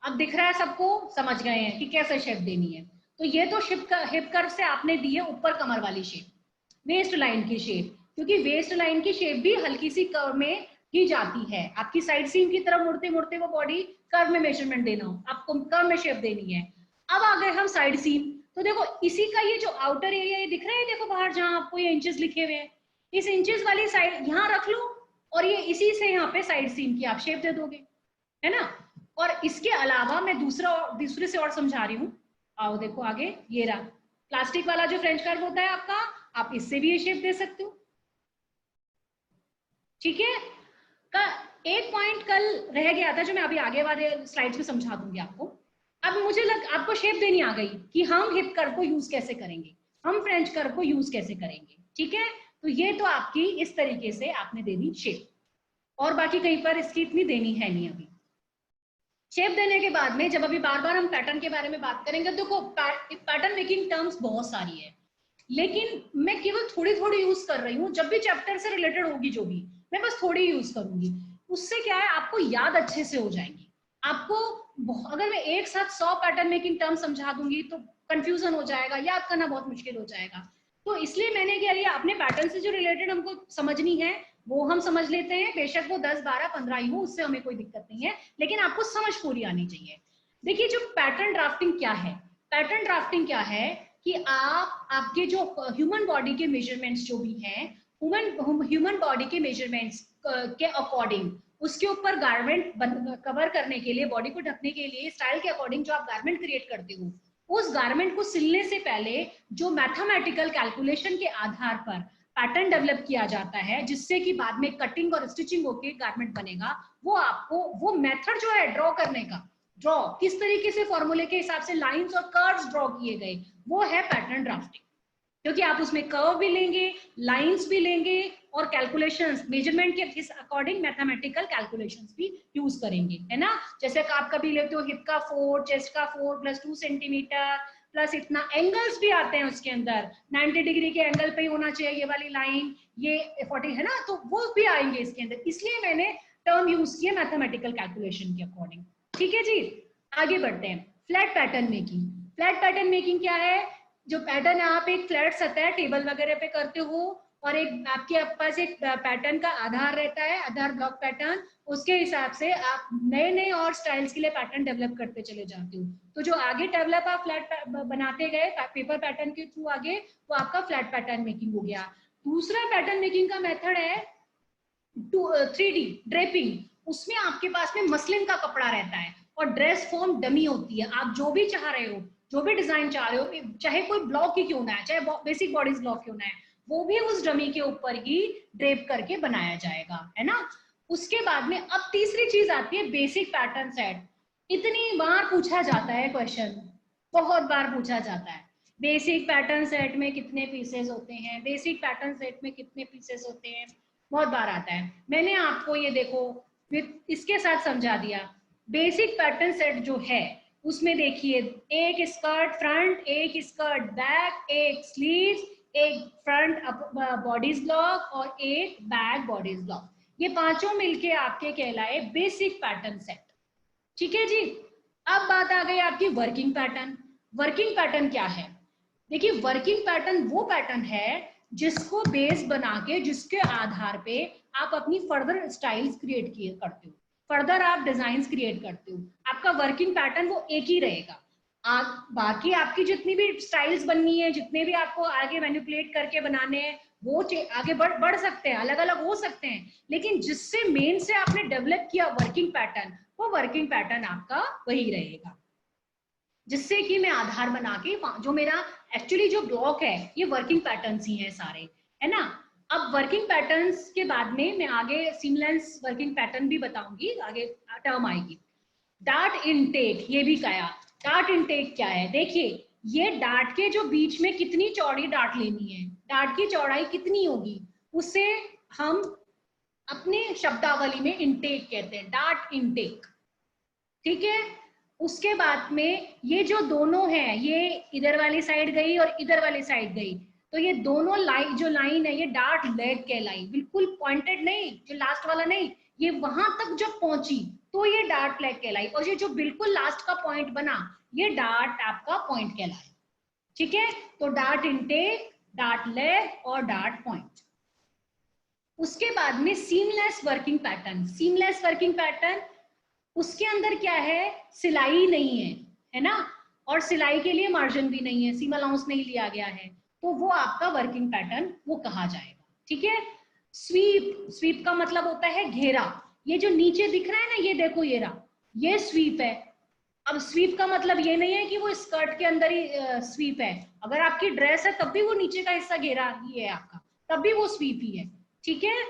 अब दिख रहा है सबको, समझ गए हैं कि कैसे शेप देनी है। तो ये तो हिप कर्व से आपने दी है ऊपर कमर वाली शेप, वेस्ट लाइन की शेप, क्योंकि वेस्ट लाइन की शेप भी हल्की सी कर्व में की जाती है, आपकी साइड सीम की तरफ मुड़ते मुड़ते वो बॉडी कर्व में मेजरमेंट देना हो, आपको कर्व में शेप देनी है। अब आ गए हम साइड सीम, तो देखो इसी का ये जो आउटर एरिया ये दिख रहा है, देखो बाहर जहां आपको ये इंचेस लिखे हुए हैं, इस इंचेस वाली साइड यहाँ रख लो और ये इसी से यहाँ पे साइड सीम की आप शेप दे दोगे, है ना। और इसके अलावा मैं दूसरे से और समझा रही हूँ, आओ देखो आगे, ये रहा प्लास्टिक वाला जो फ्रेंच कर्व होता है आपका, आप इससे भी ये शेप दे सकते हो, ठीक है। का एक पॉइंट कल रह गया था जो मैं अभी आगे वाले स्लाइड्स में समझा दूंगी आपको। अब मुझे आपको शेप देनी आ गई कि हम हिप कर्व को यूज कैसे करेंगे, हम फ्रेंच कर्व को यूज कैसे करेंगे, ठीक है। तो ये तो आपकी इस तरीके से आपने देनी शेप, और बाकी कहीं पर इसकी इतनी देनी है नहीं। अभी शेप देने के बाद में जब अभी बार बार हम पैटर्न के बारे में बात करेंगे, देखो पैटर्न मेकिंग टर्म्स बहुत सारी है, लेकिन मैं केवल थोड़ी थोड़ी यूज कर रही हूँ, जब भी चैप्टर से रिलेटेड होगी जो भी, मैं बस थोड़ी यूज करूंगी, उससे क्या है आपको याद अच्छे से हो जाएंगी। आपको अगर मैं एक साथ 100 पैटर्न मेकिंग टर्म समझा दूंगी तो कंफ्यूजन हो जाएगा, याद करना बहुत मुश्किल हो जाएगा। तो इसलिए मैंने क्या लिया, अपने पैटर्न से जो रिलेटेड हमको समझनी है वो हम समझ लेते हैं, बेशक वो 10, 12, 15 ही हो, उससे हमें कोई दिक्कत नहीं है, लेकिन आपको समझ पूरी आनी चाहिए। देखिए, जो पैटर्न ड्राफ्टिंग क्या है, पैटर्न ड्राफ्टिंग क्या है कि आपके जो ह्यूमन बॉडी के मेजरमेंट्स जो भी हैं, ह्यूमन बॉडी के मेजरमेंट्स के अकॉर्डिंग उसके ऊपर गारमेंट कवर करने के लिए, बॉडी को ढकने के लिए स्टाइल के अकॉर्डिंग जो आप गारमेंट क्रिएट करते हो, उस गारमेंट को सिलने से पहले जो मैथमेटिकल कैलकुलेशन के आधार पर पैटर्न डेवलप किया जाता है, जिससे कि बाद में कटिंग और स्टिचिंग होके गारमेंट बनेगा, वो आपको वो मेथड जो है ड्रॉ करने का, ड्रॉ किस तरीके से फॉर्मूले के हिसाब से लाइंस और कर्व्स ड्रॉ किए गए, वो है पैटर्न ड्राफ्टिंग। क्योंकि आप उसमें कर्व भी लेंगे, लाइंस भी लेंगे, और कैलकुलेशंस मेजरमेंट के इस अकॉर्डिंग मैथमेटिकल कैलकुलेशंस भी यूज करेंगे, है ना। जैसे कि आप कभी लेते हो हिप का 4, चेस्ट का 4 प्लस 2 सेंटीमीटर प्लस इतना, एंगल्स भी आते हैं उसके अंदर, 90 डिग्री के एंगल पे ही होना चाहिए ये वाली लाइन, ये 40 है ना, तो वो भी आएंगे इसके अंदर, इसलिए मैंने टर्म यूज किया मैथमेटिकल कैलकुलेशन के अकॉर्डिंग। ठीक है जी, आगे बढ़ते हैं। Flat pattern making. Flat pattern making क्या है? जो पैटर्न आप एक फ्लैट सतह टेबल वगैरह पे करते हो और एक आपके पास एक पैटर्न का आधार रहता है, आधार ब्लॉक पैटर्न, उसके हिसाब से आप नए नए और स्टाइल्स के लिए पैटर्न डेवलप करते चले जाते हो। तो जो आगे डेवलप आप फ्लैट बनाते गए पेपर पैटर्न के थ्रू आगे, वो आपका फ्लैट पैटर्न मेकिंग हो गया। दूसरा पैटर्न मेकिंग का मेथड है 3D ड्रेपिंग। उसमें आपके पास में मसलिन का कपड़ा रहता है और ड्रेस फॉर्म डमी होती है। आप जो भी चाह रहे हो, जो भी डिजाइन चाह रहे हो, चाहे कोई ब्लॉक ही क्यों ना है, चाहे बेसिक बॉडीज ब्लॉक क्यों ना है, वो भी उस डमी के ऊपर ही ड्रेप करके बनाया जाएगा, है ना। उसके बाद में अब तीसरी चीज आती है बेसिक पैटर्न सेट। इतनी बार पूछा जाता है क्वेश्चन, बहुत बार पूछा जाता है, बेसिक पैटर्न सेट में कितने पीसेस होते हैं, बेसिक पैटर्न सेट में कितने पीसेस होते हैं, बहुत बार आता है। मैंने आपको ये देखो इसके साथ समझा दिया। बेसिक पैटर्न सेट जो है उसमें देखिए, एक स्कर्ट फ्रंट, एक स्कर्ट बैक, एक स्लीव्स, एक फ्रंट बॉडीज ब्लॉक और एक बैक बॉडीज ब्लॉक, ये पांचों मिलके आपके कहलाए बेसिक पैटर्न सेट। ठीक है जी। अब बात आ गई आपकी वर्किंग पैटर्न। वर्किंग पैटर्न क्या है? देखिए, वर्किंग पैटर्न वो पैटर्न है जिसको बेस बना के, जिसके आधार पे आप अपनी फर्दर स्टाइल्स क्रिएट करते हो, फर्दर आप डिजाइन क्रिएट करते हो। आपका वर्किंग पैटर्न वो एक ही रहेगा। आप बाकी आपकी जितनी भी स्टाइल्स बननी है, जितने भी आपको आगे मैनिपुलेट करके बनाने हैं, वो आगे बढ़ सकते हैं, अलग अलग हो सकते हैं, लेकिन जिससे मेन से आपने डेवलप किया वर्किंग पैटर्न, वो वर्किंग पैटर्न आपका वही रहेगा, जिससे कि मैं आधार बना के जो मेरा एक्चुअली जो ब्लॉक है, ये वर्किंग पैटर्न्स ही हैं सारे, है ना। अब वर्किंग पैटर्न्स के बाद में मैं आगे सीमलेस वर्किंग पैटर्न भी बताऊंगी, आगे टर्म आएगी। डार्ट इनटेक, ये भी कहा। डार्ट इनटेक क्या है? देखिए, ये डार्ट के जो बीच में कितनी चौड़ी डार्ट लेनी है, डार्ट की चौड़ाई कितनी होगी, उसे हम अपने शब्दावली में इनटेक कहते हैं, डार्ट इनटेक। ठीक है। उसके बाद में ये जो दोनों हैं, ये इधर वाली साइड गई और इधर वाली साइड गई, तो ये दोनों लाइन, जो लाइन है, ये डार्ट लेग कहलाई, बिल्कुल पॉइंटेड नहीं, जो लास्ट वाला नहीं, ये वहां तक जब पहुंची तो ये डार्ट लेग कहलाई, और ये जो बिल्कुल लास्ट का पॉइंट बना, ये डार्ट आपका पॉइंट कहलाए। ठीक है। तो डार्ट इनटेक, डार्ट लेग और डार्ट पॉइंट। उसके बाद में seamless working pattern. Seamless working pattern, उसके अंदर क्या है, सिलाई नहीं है, है ना, और सिलाई के लिए मार्जिन भी नहीं है, सीम अलाउंस नहीं लिया गया है, तो वो आपका वर्किंग पैटर्न वो कहा जाएगा। ठीक है। स्वीप, स्वीप का मतलब होता है घेरा। ये जो नीचे दिख रहा है ना, ये देखो, ये रहा, ये स्वीप है। अब स्वीप का मतलब ये नहीं है कि वो स्कर्ट के अंदर ही स्वीप है, अगर आपकी ड्रेस है तब भी वो नीचे का हिस्सा घेरा ही है आपका, तब भी वो स्वीप ही है। ठीक है।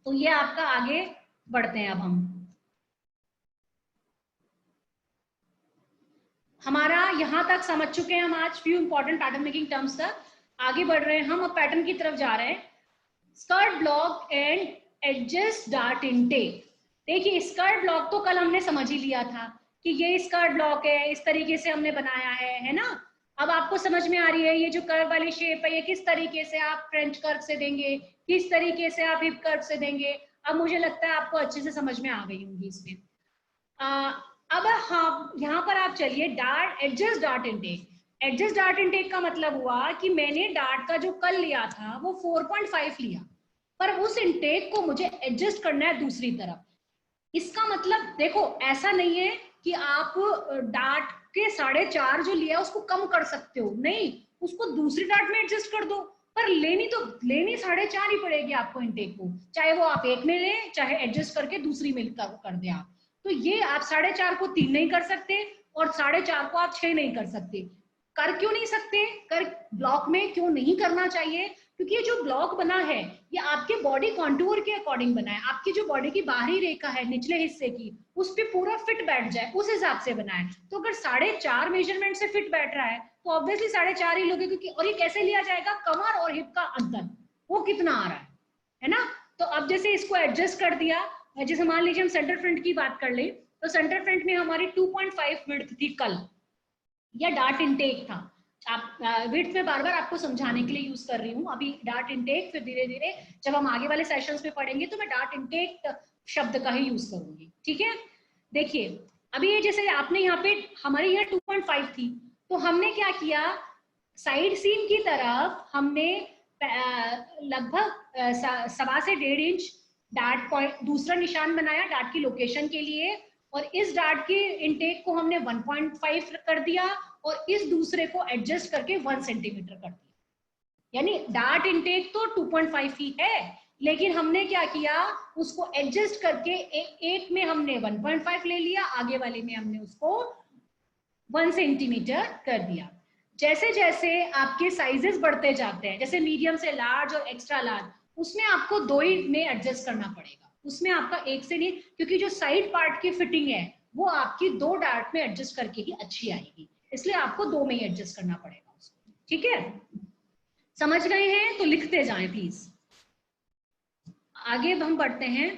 तो ये आपका, आगे बढ़ते हैं अब हमारा यहां तक समझ चुके हैं हम आज few important pattern making terms तक। आगे बढ़ रहे हैं हम, अब पैटर्न की तरफ जा रहे हैं। Skirt block and adjust dart intake. देखिए, स्कर्ट ब्लॉक तो कल हमने समझ ही लिया था कि ये स्कर्ट ब्लॉक है, इस तरीके से हमने बनाया है ना। अब आपको समझ में आ रही है ये जो कर्व वाली शेप है, ये किस तरीके से आप फ्रेंच कर्व से देंगे, किस तरीके से आप हिप कर्व से देंगे। अब मुझे लगता है आपको अच्छे से समझ में आ गई होंगी इसमें। अब हाँ, यहाँ पर आप चलिए, dart, adjust dart intake. Adjust dart intake का मतलब हुआ कि मैंने डार्ट का जो कल लिया था वो 4.5 लिया, पर उस इनटेक को मुझे एडजस्ट करना है दूसरी तरफ। इसका मतलब देखो, ऐसा नहीं है कि आप डार्ट के 4.5 जो लिया उसको कम कर सकते हो, नहीं, उसको दूसरी डार्ट में एडजस्ट कर दो, पर लेनी 4.5 ही पड़ेगी आपको इनटेक को, चाहे वो आप एक में लें, चाहे एडजस्ट करके दूसरी में कर दे आप। तो ये आप 4.5 को 3 नहीं कर सकते और 4.5 को आप 6 नहीं कर सकते। कर क्यों नहीं सकते? कर ब्लॉक में क्यों नहीं करना चाहिए? क्योंकि ये जो ब्लॉक बना है, ये आपके बॉडी कॉन्टूर के अकॉर्डिंग बना है, आपकी जो बॉडी की बाहरी रेखा है निचले हिस्से की, उस पर पूरा फिट बैठ जाए, उस हिसाब से बना है। तो अगर 4.5 मेजरमेंट से फिट बैठ रहा है तो ऑब्वियसली 4.5 ही लोगे, क्योंकि और ये कैसे लिया जाएगा, कमर और हिप का अंतर वो कितना आ रहा है, है ना। तो अब जैसे इसको एडजस्ट कर दिया, जैसे मान लीजिए हम सेंटर फ्रंट की बात कर ले, तो सेंटर फ्रंट में हमारी 2.5 विड्थ थी कल, या डार्ट इनटेक था। आप विड्थ में बार बार आपको समझाने के लिए यूज कर रही हूँ, अभी डार्ट इनटेक, फिर धीरे धीरे जब हम आगे वाले सेशंस में पढ़ेंगे तो मैं डार्ट इनटेक शब्द का ही यूज करूंगी, ठीक है। देखिए अभी ये जैसे आपने यहाँ पे, हमारे यहाँ 2.5 थी, तो हमने क्या किया, साइड सीम की तरफ हमने लगभग 1.25 से 1.5 इंच डार्ट पॉइंट दूसरा निशान बनाया डार्ट की लोकेशन के लिए, और इस डार्ट के इनटेक को हमने 1.5 कर दिया और इस दूसरे को एडजस्ट करके 1 सेंटीमीटर कर दिया। यानी डार्ट इनटेक तो 2.5 ही है, लेकिन हमने क्या किया, उसको एडजस्ट करके एक में हमने 1.5 ले लिया, आगे वाले में हमने उसको 1 सेंटीमीटर कर दिया। जैसे जैसे आपके साइजेस बढ़ते जाते हैं, जैसे मीडियम से लार्ज और एक्स्ट्रा लार्ज, उसमें आपको 2 ही में एडजस्ट करना पड़ेगा, उसमें आपका एक से नहीं, क्योंकि जो साइड पार्ट की फिटिंग है वो आपकी 2 डार्ट में एडजस्ट करके ही अच्छी आएगी, इसलिए आपको 2 में ही एडजस्ट करना पड़ेगा उसको, ठीक है। समझ गए हैं तो लिखते जाएं प्लीज। आगे हम बढ़ते हैं।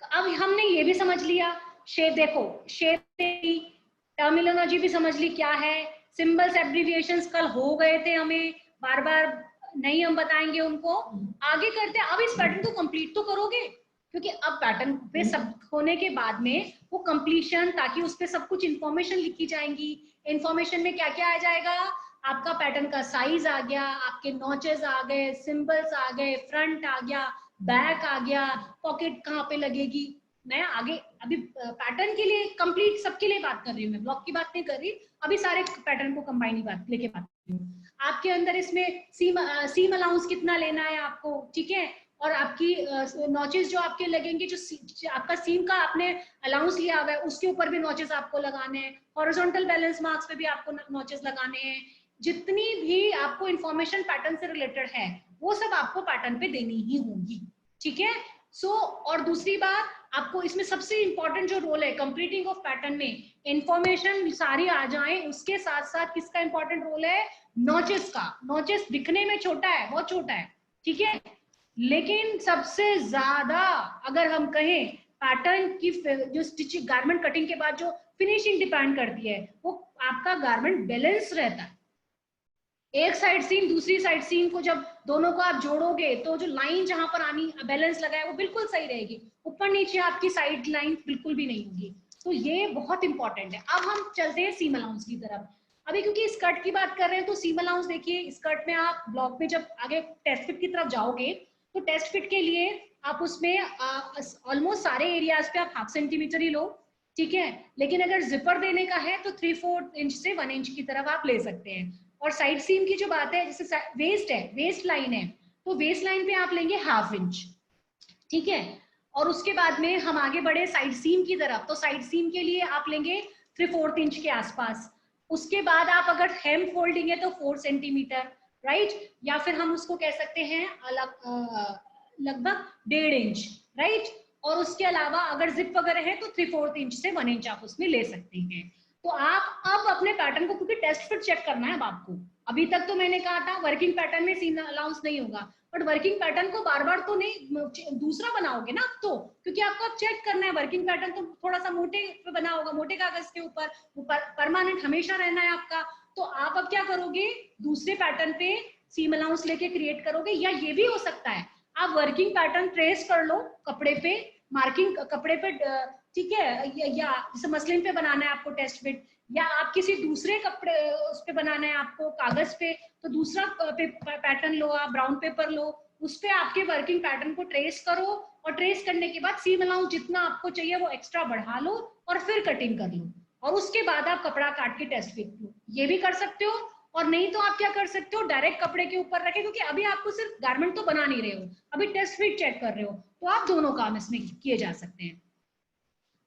अब हमने ये भी समझ लिया, शेप, देखो शेप टर्मिनोलॉजी भी समझ ली क्या है, सिंबल्स एब्रिविएशंस कल हो गए थे, हमें बार बार नहीं हम बताएंगे उनको। आगे करते हैं, अब इस पैटर्न को कंप्लीट तो करोगे, क्योंकि अब पैटर्न पे सब होने के बाद में वो कंप्लीशन, ताकि उस पे सब कुछ इंफॉर्मेशन लिखी जाएंगी। इंफॉर्मेशन में क्या क्या आ जाएगा, आपका पैटर्न का साइज आ गया, आपके नॉचेस आ गए, सिंबल्स आ गए, फ्रंट आ गया, बैक आ गया, पॉकेट कहाँ पे लगेगी। मैं आगे अभी पैटर्न के लिए कंप्लीट सबके लिए बात कर रही हूँ, मैं ब्लॉक की बात नहीं कर रही, अभी सारे पैटर्न को कंबाइन बात लेके बात कर रही हूँ। आपके अंदर इसमें सीम अलाउंस कितना लेना है आपको, ठीक है, और आपकी नॉचेस जो आपके लगेंगे, जो आपका सीम का आपने अलाउंस लिया हुआ है उसके ऊपर भी नॉचेस आपको लगाने हैं, हॉरिजॉन्टल बैलेंस मार्क्स पे भी आपको नॉचेस लगाने हैं। जितनी भी आपको इंफॉर्मेशन पैटर्न से रिलेटेड है वो सब आपको पैटर्न पे देनी ही होगी, ठीक है। और दूसरी बात, आपको इसमें सबसे इंपॉर्टेंट जो रोल है कंप्लीटिंग ऑफ पैटर्न में, इंफॉर्मेशन सारी आ जाए, उसके साथ साथ किसका इंपॉर्टेंट रोल है, नॉचेस का। नॉचेस दिखने में छोटा है, बहुत छोटा है, ठीक है, लेकिन सबसे ज्यादा अगर हम कहें पैटर्न की जो स्टिचिंग गारमेंट कटिंग के बाद जो फिनिशिंग डिपेंड करती है, वो आपका गारमेंट बैलेंस रहता है। एक साइड सीम दूसरी साइड सीम को जब दोनों को आप जोड़ोगे तो जो लाइन जहां पर आनी बैलेंस लगा है वो बिल्कुल सही रहेगी, ऊपर नीचे आपकी साइड लाइन बिल्कुल भी नहीं होगी। तो ये बहुत इंपॉर्टेंट है। अब हम चलते हैं सीम अलाउंस की तरफ। अभी क्योंकि स्कर्ट की बात कर रहे हैं तो सीम अलाउंस देखिए, स्कर्ट में आप ब्लॉक में जब आगे टेस्ट फिट की तरफ जाओगे तो टेस्ट फिट के लिए आप उसमें ऑलमोस्ट सारे एरियाज पे आप 0.5 सेंटीमीटर ही लो, ठीक है, लेकिन अगर जिपर देने का है तो 3/4 इंच से 1 इंच की तरफ आप ले सकते हैं। और साइड सीम की जो बात है, जैसे वेस्ट है, वेस्ट लाइन है, तो वेस्ट लाइन पे आप लेंगे 1/2 इंच, ठीक है। और उसके बाद में हम आगे बढ़े साइड सीम की तरफ, तो साइड सीम के लिए आप लेंगे 3/4 इंच के आसपास। उसके बाद आप अगर हेम फोल्डिंग है तो 4 सेंटीमीटर, राइट, या फिर हम उसको कह सकते हैं लगभग 1.5 इंच, राइट। और उसके अलावा अगर जिप वगैरह है तो 3/4 इंच से 1 इंच आप उसमें ले सकते हैं। तो आप अब अपने पैटर्न को, क्योंकि टेस्ट फिट चेक करना है अब आपको, अभी तक तो मैंने कहा था वर्किंग पैटर्न में सीम अलाउंस नहीं होगा, बट वर्किंग पैटर्न को बार बार तो नहीं दूसरा बनाओगे ना आप तो, क्योंकि आपको अब चेक करना है वर्किंग पैटर्न, तो थोड़ा सा मोटे पे बना होगा, मोटे कागज के ऊपर, परमानेंट हमेशा रहना है आपका। तो आप अब क्या करोगे, दूसरे पैटर्न पे सीम अलाउंस लेके क्रिएट करोगे, या ये भी हो सकता है आप वर्किंग पैटर्न ट्रेस कर लो कपड़े पे, मार्किंग कपड़े पे, ठीक है, या जैसे मसलिन पे बनाना है आपको टेस्ट फिट, या आप किसी दूसरे कपड़े उस पे बनाना है आपको कागज पे, तो दूसरा पैटर्न लो, आप ब्राउन पेपर लो, उस पे आपके वर्किंग पैटर्न को ट्रेस करो, और ट्रेस करने के बाद सीम अलाउंस जितना आपको चाहिए वो एक्स्ट्रा बढ़ा लो और फिर कटिंग कर लो, और उसके बाद आप कपड़ा काट के टेस्ट फिट लो, ये भी कर सकते हो। और नहीं तो आप क्या कर सकते हो, डायरेक्ट कपड़े के ऊपर रखे, क्योंकि अभी आपको सिर्फ गारमेंट तो बना नहीं रहे हो, अभी टेस्ट फिट चेक कर रहे हो, तो आप दोनों काम इसमें किए जा सकते हैं।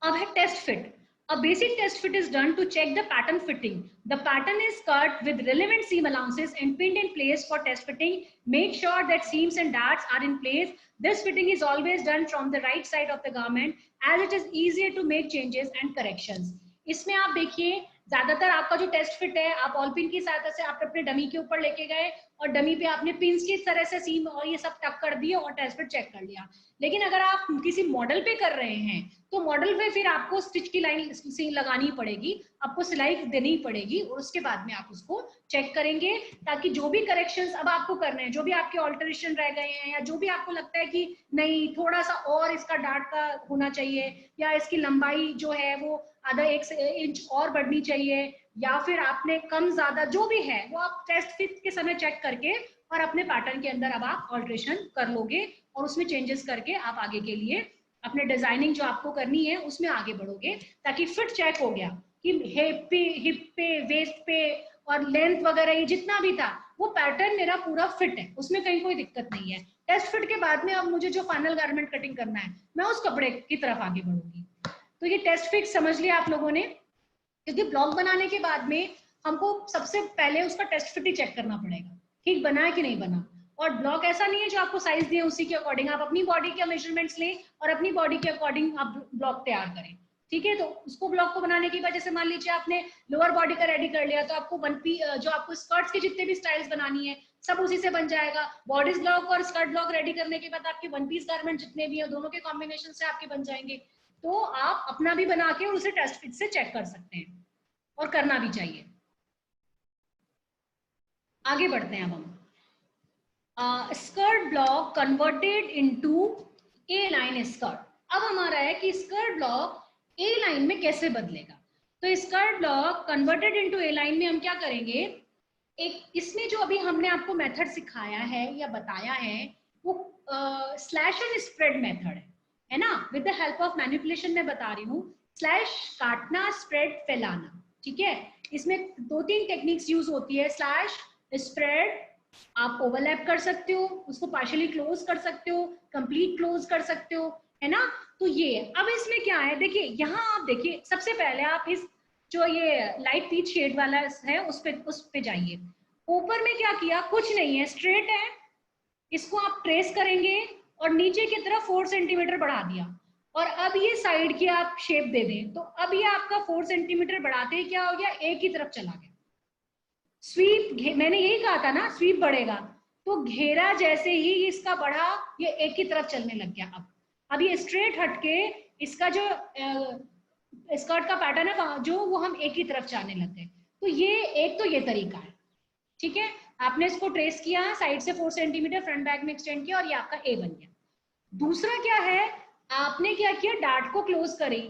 अब है test fit. A basic test fit is done to check the pattern fitting. The pattern is cut with relevant seam allowances and pinned in place for test fitting. Make sure that seams and darts are in place. This fitting is always done from the right side of the garment as it is easier to make changes and corrections. इसमें आप देखिए ज्यादातर आपका जो test fit है आप ऑलपिन की सहायता से आप अपने डमी के ऊपर लेके गए, और डमी पे आपने पिंस की तरह से सीम और ये सब टक कर दिए और टेस्ट फिट चेक कर लिया। लेकिन अगर आप किसी मॉडल पे कर रहे हैं तो मॉडल पे फिर आपको स्टिच की लाइन लगानी पड़ेगी, आपको सिलाई देनी पड़ेगी और उसके बाद में आप उसको चेक करेंगे, ताकि जो भी करेक्शंस अब आपको करने हैं, जो भी आपके ऑल्टरेशन रह गए हैं या जो भी आपको लगता है कि नहीं थोड़ा सा और इसका डार्ट का होना चाहिए या इसकी लंबाई जो है वो आधा 1 इंच और बढ़नी चाहिए या फिर आपने कम ज्यादा जो भी है वो आप टेस्ट फिट के समय चेक करके और अपने पैटर्न के अंदर अब आप ऑल्ट्रेशन कर लोगे और उसमें चेंजेस करके आप आगे के लिए अपने डिजाइनिंग जो आपको करनी है उसमें आगे बढ़ोगे, ताकि फिट चेक हो गया कि हिप पे वेस्ट पे और लेंथ वगैरह ये जितना भी था वो पैटर्न मेरा पूरा फिट है, उसमें कहीं कोई दिक्कत नहीं है। टेस्ट फिट के बाद में अब मुझे जो फाइनल गारमेंट कटिंग करना है मैं उस कपड़े की तरफ आगे बढ़ूंगी। तो ये टेस्ट फिट समझ लिया आप लोगों ने, क्योंकि ब्लॉग बनाने के बाद में हमको सबसे पहले उसका टेस्ट फिट ही चेक करना पड़ेगा, ठीक बना है कि नहीं बना। और ब्लॉक ऐसा नहीं है जो आपको साइज दिए उसी के अकॉर्डिंग आप अपनी बॉडी के मेजरमेंट्स लें और अपनी बॉडी के अकॉर्डिंग आप ब्लॉक तैयार करें, ठीक है। तो उसको ब्लॉक को बनाने की वजह से मान लीजिए आपने लोअर बॉडी का रेडी कर लिया तो आपको जो आपको स्कर्ट्स के जितने भी स्टाइल्स बनानी है सब उसी से बन जाएगा। बॉडीज ब्लॉक और स्कर्ट ब्लॉक रेडी करने के बाद आपके वन पीस गारमेंट जितने भी है दोनों के कॉम्बिनेशन से आपके बन जाएंगे। तो आप अपना भी बना के उसे टेस्ट फिट से चेक कर सकते हैं और करना भी चाहिए। आगे बढ़ते हैं अब हम स्कर्ट ब्लॉक कन्वर्टेड इनटू ए लाइन स्कर्ट। अब हमारा है कि स्कर्ट ब्लॉक ए लाइन में कैसे बदलेगा। तो स्कर्ट ब्लॉक कन्वर्टेड इनटू ए लाइन में हम क्या करेंगे, एक इसमें जो अभी हमने आपको मेथड सिखाया है या बताया है वो स्लैश एंड स्प्रेड मेथड है ना, with the help of manipulation में बता रही हूँ। स्लैश काटना, स्प्रेड फैलाना, ठीक है। इसमें 2-3 टेक्निक्स यूज होती है। स्लैश स्प्रेड आप ओवरलैप कर सकते हो, उसको पार्शियली क्लोज कर सकते हो, कंप्लीट क्लोज कर सकते हो, है ना। तो ये अब इसमें क्या है, देखिए यहाँ आप देखिए सबसे पहले आप इस जो ये लाइट पीच शेड वाला है उस पे जाइए। ऊपर में क्या किया, कुछ नहीं है, स्ट्रेट है, इसको आप ट्रेस करेंगे और नीचे की तरफ 4 सेंटीमीटर बढ़ा दिया और अब ये साइड की आप शेप दे दें तो अब ये आपका 4 सेंटीमीटर बढ़ाते ही क्या हो गया, एक ही तरफ चला गया। स्वीप मैंने यही कहा था ना, स्वीप बढ़ेगा तो घेरा जैसे ही इसका बढ़ा ये एक ही तरफ चलने लग गया। अब ये स्ट्रेट हटके इसका जो स्कर्ट का पैटर्न है जो वो हम एक ही तरफ जाने लग गए। तो ये एक तो ये तरीका है, ठीक है। आपने इसको ट्रेस किया साइड से 4 सेंटीमीटर फ्रंट बैक में एक्सटेंड किया और ये आपका ए बन गया। दूसरा क्या है, आपने क्या किया, डार्ट को क्लोज करी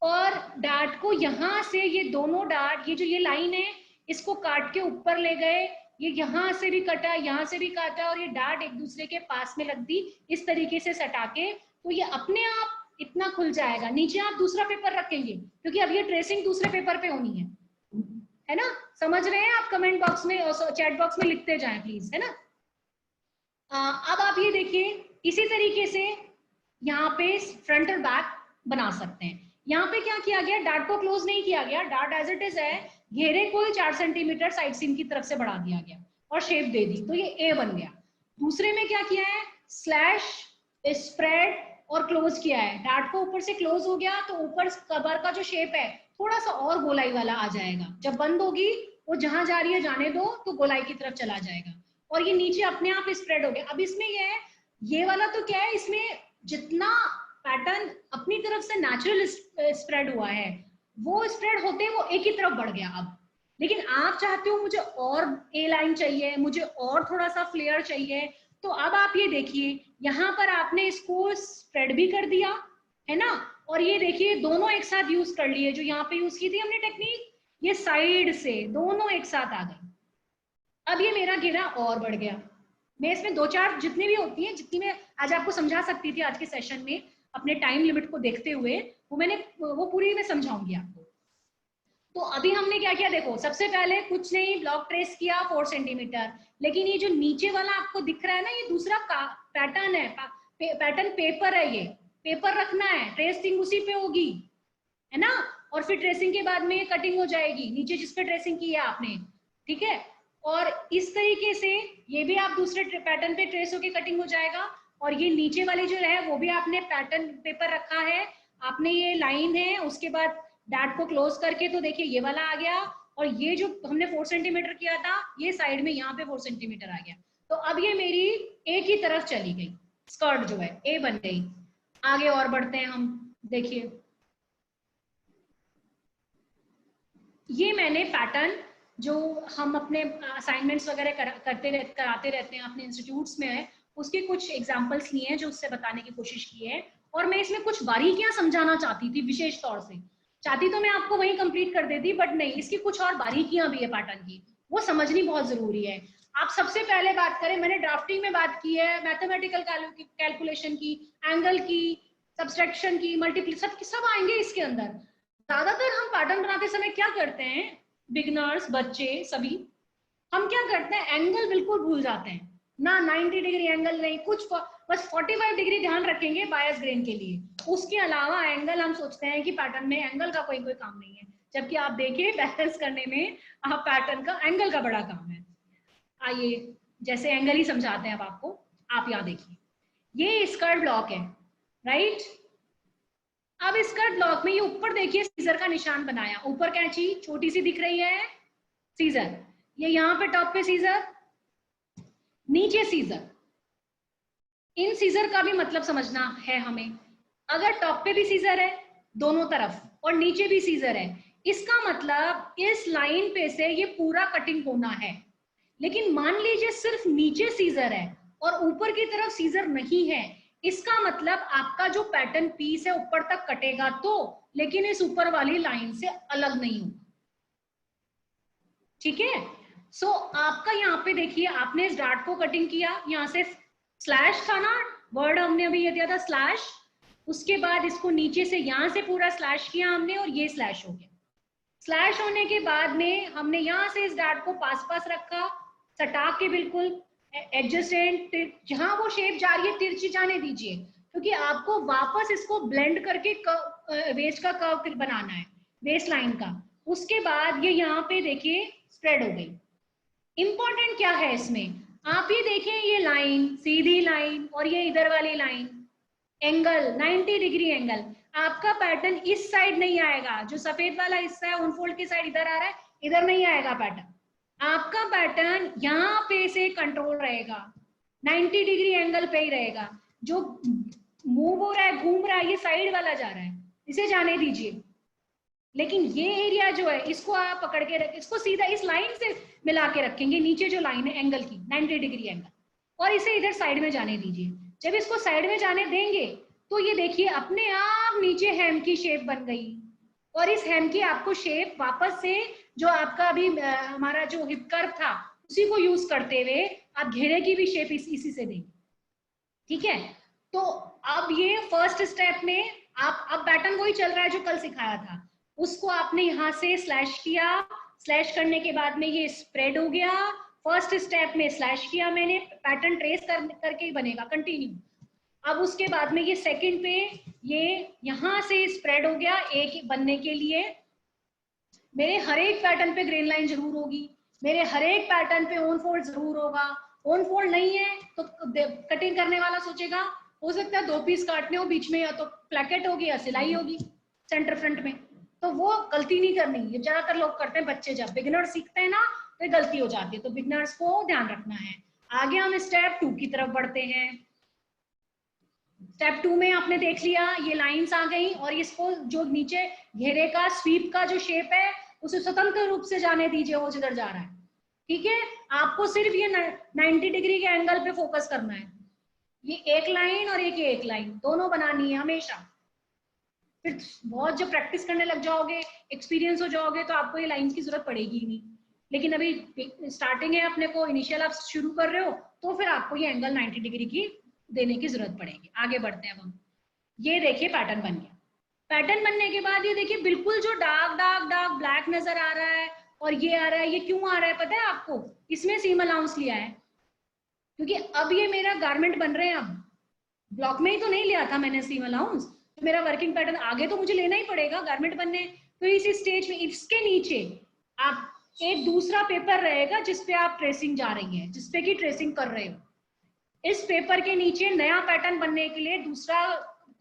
और डार्ट को यहां से ये दोनों डार्ट ये जो ये लाइन है इसको काट के ऊपर ले गए, ये यहां से भी कटा यहां से भी काटा और ये डार्ट एक दूसरे के पास में लग दी इस तरीके से सटा के, तो ये अपने आप इतना खुल जाएगा। नीचे आप दूसरा पेपर रखेंगे क्योंकि अब ये ट्रेसिंग दूसरे पेपर पे होनी है ना। समझ रहे हैं आप, कमेंट बॉक्स में और चैट बॉक्स में लिखते जाएं प्लीज, है ना। अब आप ये देखिए इसी तरीके से यहाँ पे फ्रंट और बैक बना सकते हैं। यहाँ पे क्या किया गया, डार्ट को क्लोज नहीं किया गया, डार्ट एज इट इज है, घेरे को 4 सेंटीमीटर साइड सीम की तरफ से बढ़ा दिया गया और शेप दे दी तो ये ए बन गया। दूसरे में क्या किया है, स्लैश स्प्रेड और क्लोज किया है, डार्ट को ऊपर से क्लोज हो गया तो ऊपर कवर का जो शेप है थोड़ा सा और गोलाई वाला आ जाएगा, जब बंद होगी वो जहां जा रही है जाने दो तो गोलाई की तरफ चला जाएगा और ये नीचे अपने आप स्प्रेड हो गया। अब इसमें ये है, ये वाला तो क्या है, इसमें जितना पैटर्न अपनी तरफ से नेचुरल स्प्रेड हुआ है वो स्प्रेड होते वो एक ही तरफ बढ़ गया। अब लेकिन आप चाहते हो मुझे और ए लाइन चाहिए, मुझे और थोड़ा सा फ्लेयर चाहिए, तो अब आप ये देखिए यहाँ पर आपने इसको स्प्रेड भी कर दिया है ना, और ये देखिए दोनों एक साथ यूज कर लिए, जो यहाँ पे यूज की थी हमने टेक्निक, ये साइड से दोनों एक साथ आ गई। अब ये मेरा घेरा और बढ़ गया। मैं इसमें 2-4 जितनी भी होती हैं, जितनी मैं आज आपको समझा सकती थी आज के सेशन में अपने टाइम लिमिट को देखते हुए, वो पूरी मैं समझाऊंगी आपको। तो अभी हमने क्या किया, देखो सबसे पहले कुछ नहीं, ब्लॉक ट्रेस किया 4 सेंटीमीटर, लेकिन ये जो नीचे वाला आपको दिख रहा है ना, ये दूसरा पैटर्न है, पैटर्न पेपर है, ये पेपर रखना है, ट्रेसिंग उसी पे होगी, है ना। और फिर ट्रेसिंग के बाद में ये कटिंग हो जाएगी नीचे जिस पे ट्रेसिंग की है आपने, ठीक है। और इस तरीके से ये भी आप दूसरे पैटर्न पे ट्रेस होके कटिंग हो जाएगा, और ये नीचे वाली जो है वो भी आपने पैटर्न पेपर रखा है, आपने ये लाइन है, उसके बाद डार्ट को क्लोज करके तो देखिए ये वाला आ गया, और ये जो हमने 4 सेंटीमीटर किया था ये साइड में यहाँ पे 4 सेंटीमीटर आ गया। तो अब ये मेरी एक ही तरफ चली गई, स्कर्ट जो है ए बन गई। आगे और बढ़ते हैं हम, देखिए ये मैंने पैटर्न जो हम अपने असाइनमेंट्स वगैरह कराते रहते हैं अपने इंस्टीट्यूट्स में है, उसके कुछ एग्जांपल्स लिए हैं जो उससे बताने की कोशिश की है। और मैं इसमें कुछ बारीकियां समझाना चाहती थी, विशेष तौर से चाहती तो मैं आपको वहीं कंप्लीट कर देती, बट नहीं, इसकी कुछ और बारीकियां भी है पैटर्न की, वो समझनी बहुत जरूरी है। आप सबसे पहले बात करें, मैंने ड्राफ्टिंग में बात की है मैथमेटिकल कैलकुलेशन की, एंगल की, सब्सट्रैक्शन की, मल्टीप्लिकेशन, सब आएंगे इसके अंदर। ज्यादातर हम पैटर्न बनाते समय क्या करते हैं, बिगिनर्स, बच्चे सभी, हम क्या करते हैं, एंगल बिल्कुल भूल जाते हैं ना, 90 डिग्री एंगल नहीं, कुछ बस 45 डिग्री ध्यान रखेंगे बायस ग्रेन के लिए, उसके अलावा एंगल हम सोचते हैं कि पैटर्न में एंगल का कोई काम नहीं है, जबकि आप देखिए बैलेंस करने में आप पैटर्न का एंगल का बड़ा काम है। आइए जैसे एंगल ही समझाते हैं अब आपको, आप यहाँ देखिए ये स्कर्ट ब्लॉक है, राइट। अब स्कर्ट ब्लॉक में ये ऊपर देखिए सीजर का निशान बनाया, ऊपर कैंची छोटी सी दिख रही है, सीजर, ये यहाँ पे टॉप पे सीजर, नीचे सीजर। इन सीजर का भी मतलब समझना है हमें, अगर टॉप पे भी सीजर है दोनों तरफ और नीचे भी सीजर है, इसका मतलब इस लाइन पे से ये पूरा कटिंग होना है। लेकिन मान लीजिए सिर्फ नीचे सीजर है और ऊपर की तरफ सीजर नहीं है, इसका मतलब आपका जो पैटर्न पीस है ऊपर तक कटेगा तो, लेकिन इस ऊपर वाली लाइन से अलग नहीं होगा, ठीक है। सो आपका यहाँ पे देखिए, आपने इस डार्ट को कटिंग किया, यहाँ से स्लैश था ना वर्ड, हमने अभी ये दिया था स्लैश, उसके बाद इसको नीचे से यहाँ से पूरा स्लैश किया हमने और ये स्लैश हो गया। स्लैश होने के बाद में हमने यहाँ से इस डार्ट को पास पास रखा, सटा के बिल्कुल एडजस्टेंट, जहां वो शेप जा रही है तिरछी जाने दीजिए, क्योंकि आपको वापस इसको ब्लेंड करके वेस्ट का कर्व बनाना है, वेस्ट लाइन का। उसके बाद ये यहाँ पे देखिए स्प्रेड हो गई। इंपॉर्टेंट क्या है इसमें, आप ये देखें, ये लाइन सीधी लाइन और ये इधर वाली लाइन, एंगल 90 डिग्री एंगल, आपका पैटर्न इस साइड नहीं आएगा, जो सफेद वाला हिस्सा है उनफोल्ड की साइड इधर आ रहा है, इधर नहीं आएगा पैटर्न, आपका पैटर्न यहाँ पे से कंट्रोल रहेगा, 90 डिग्री एंगल पे ही रहेगा। जो मूव हो रहा है, घूम रहा है, ये साइड वाला जा रहा है, इसे जाने दीजिए। लेकिन ये एरिया जो है इसको आप पकड़ के रख, इसको सीधा इस लाइन से मिला के रखेंगे, नीचे जो लाइन है एंगल की 90 डिग्री एंगल, और इसे इधर साइड में जाने दीजिए। जब इसको साइड में जाने देंगे तो ये देखिए अपने आप नीचे हेम की शेप बन गई, और इस हेम की आपको शेप वापस से जो आपका अभी हमारा जो हिप कर्व था उसी को यूज करते हुए आप घेरे की भी शेप इसी से देंगे, ठीक है। तो अब ये फर्स्ट स्टेप में आप, अब पैटर्न वही चल रहा है जो कल सिखाया था, उसको आपने यहाँ से स्लैश किया, स्लैश करने के बाद में ये स्प्रेड हो गया, फर्स्ट स्टेप में स्लैश किया मैंने, पैटर्न ट्रेस करके ही बनेगा कंटिन्यू। अब उसके बाद में ये सेकंड पे ये यहाँ से स्प्रेड हो गया एक बनने के लिए, मेरे हर एक पैटर्न पे ग्रेन लाइन जरूर होगी, मेरे हर एक पैटर्न पे ऑन फोल्ड जरूर होगा, ऑन फोल्ड नहीं है तो कटिंग करने वाला सोचेगा हो सकता है 2 पीस काटने हो, बीच में या तो प्लेकेट होगी या सिलाई होगी सेंटर फ्रंट में, तो वो गलती नहीं करनी, ये ज्यादातर लोग करते हैं बच्चे, जब बिगिनर सीखते हैं ना तो गलती हो जाती है, तो बिगिनर्स को ध्यान रखना है। आगे हम स्टेप 2 की तरफ बढ़ते हैं। स्टेप 2 में आपने देख लिया ये लाइंस आ गई, और इसको जो नीचे घेरे का स्वीप का जो शेप है उसे स्वतंत्र रूप से जाने दीजिए, वो जिधर जा रहा है, ठीक है। आपको सिर्फ ये 90 डिग्री के एंगल पे फोकस करना है, ये एक लाइन और एक लाइन दोनों बनानी है हमेशा। फिर बहुत जब प्रैक्टिस करने लग जाओगे, एक्सपीरियंस हो जाओगे, तो आपको ये लाइंस की जरूरत पड़ेगी ही नहीं, लेकिन अभी स्टार्टिंग है, अपने को इनिशियल आप शुरू कर रहे हो, तो फिर आपको ये एंगल 90 डिग्री की देने की जरूरत पड़ेगी। आगे बढ़ते हैं हम, ये देखिए पैटर्न बन गया। पैटर्न बनने के बाद ये देखिए बिल्कुल जो डार्क डार्क डार्क ब्लैक नजर आ रहा है और ये आ रहा है, ये क्यों आ रहा है पता है आपको, इसमें सीम अलाउंस लिया है, क्योंकि अब ये मेरा गारमेंट बन रहे हैं, अब ब्लॉक में ही तो नहीं लिया था मैंने सीम अलाउंस, तो मेरा वर्किंग पैटर्न आगे तो मुझे लेना ही पड़ेगा गारमेंट बनने। तो इस स्टेज में इसके नीचे आप एक दूसरा पेपर रहेगा जिसपे आप ट्रेसिंग जा रही है, जिसपे की ट्रेसिंग कर रहे हो, इस पेपर के नीचे नया पैटर्न बनने के लिए दूसरा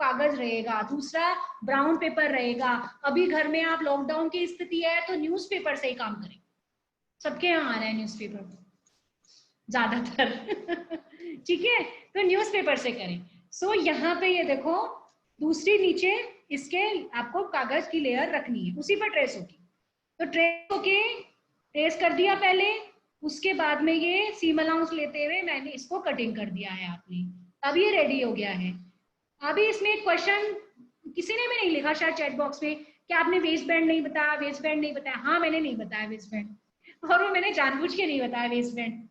कागज रहेगा, दूसरा ब्राउन पेपर रहेगा। अभी घर में आप लॉकडाउन की स्थिति है तो न्यूज़पेपर से ही काम करें, सबके यहाँ आ रहा है न्यूज़पेपर ज्यादातर ठीक है, तो न्यूज़पेपर से करें। सो यहाँ पे ये देखो दूसरी नीचे इसके आपको कागज की लेयर रखनी है, उसी पर ट्रेस होगी। तो ट्रेस होके ट्रेस कर दिया पहले, उसके बाद में ये सीम अलाउंस लेते हुए मैंने इसको कटिंग कर दिया है आपने। अब ये रेडी हो गया है। अभी इसमें एक क्वेश्चन किसी ने भी नहीं लिखा शायद चैट बॉक्स में कि आपने वेस्ट बैंड नहीं बताया, वेस्ट बैंड नहीं बताया। हाँ मैंने नहीं बताया वेस्ट बैंड, और वो मैंने जानबूझ के नहीं बताया वेस्ट बैंड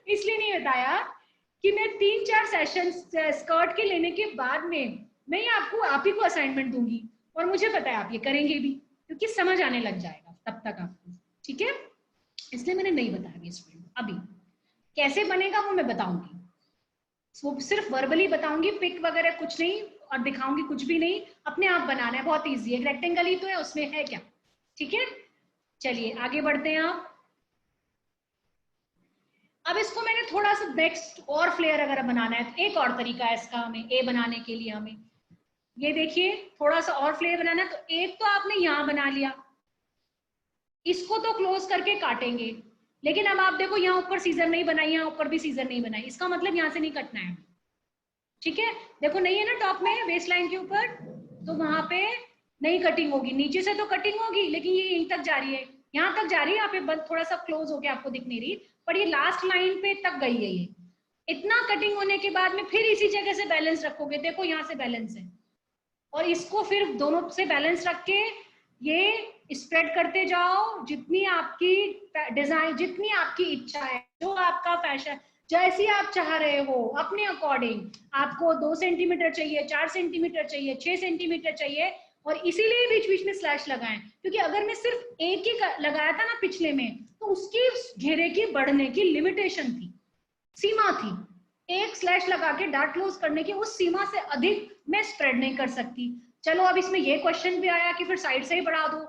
इसलिए नहीं बताया कि मैं 3-4 सेशन स्कर्ट के लेने के बाद में मैं आपको आप ही को असाइनमेंट दूंगी, और मुझे पता है आप ये करेंगे भी क्योंकि समझ आने लग जाएगा तब तक आपको, ठीक है। इसलिए मैंने नहीं बताया वेस्ट बैंड। अभी कैसे बनेगा वो मैं बताऊंगी, वो सिर्फ वर्बली बताऊंगी, पिक वगैरह कुछ नहीं और दिखाऊंगी कुछ भी नहीं, अपने आप बनाना है, बहुत ईजी है, रेक्टेंगल ही तो है, उसमें है क्या, ठीक है। चलिए आगे बढ़ते हैं आप। अब इसको मैंने थोड़ा सा नेक्स्ट और फ्लेयर अगर बनाना है तो एक और तरीका है इसका हमें ए बनाने के लिए। हमें ये देखिए थोड़ा सा और फ्लेयर बनाना है, तो एक तो आपने यहां बना लिया, इसको तो क्लोज करके काटेंगे, लेकिन अब आप देखो यहाँ ऊपर सीजर नहीं बनाई, यहाँ ऊपर भी सीजर नहीं बनाई, इसका मतलब यहाँ से नहीं कटना है, ठीक है। देखो नहीं है ना टॉप में वेस्ट लाइन के ऊपर, तो वहां पे नहीं कटिंग होगी, नीचे से तो कटिंग होगी लेकिन ये यहीं तक जा रही है, यहाँ तक जा रही है, यहाँ पे थोड़ा सा क्लोज होके आपको दिख नहीं रही, पर ये लास्ट लाइन पे तक गई है। ये इतना कटिंग होने के बाद में फिर इसी जगह से बैलेंस रखोगे, देखो यहाँ से बैलेंस है, और इसको फिर दोनों से बैलेंस रख के ये स्प्रेड करते जाओ, जितनी आपकी डिजाइन, जितनी आपकी इच्छा है, जो आपका फैशन, जैसी आप चाह रहे हो अपने अकॉर्डिंग, आपको 2 सेंटीमीटर चाहिए, 4 सेंटीमीटर चाहिए, 6 सेंटीमीटर चाहिए, और इसीलिए बीच बीच में स्लैश लगाएं, क्योंकि अगर मैं सिर्फ एक ही लगाया था ना पिछले में, तो उसकी घेरे की बढ़ने की लिमिटेशन थी, सीमा थी, एक स्लैश लगा के डार्ट क्लोज करने की उस सीमा से अधिक मैं स्प्रेड नहीं कर सकती। चलो अब इसमें ये क्वेश्चन भी आया कि फिर साइड से ही बढ़ा दो,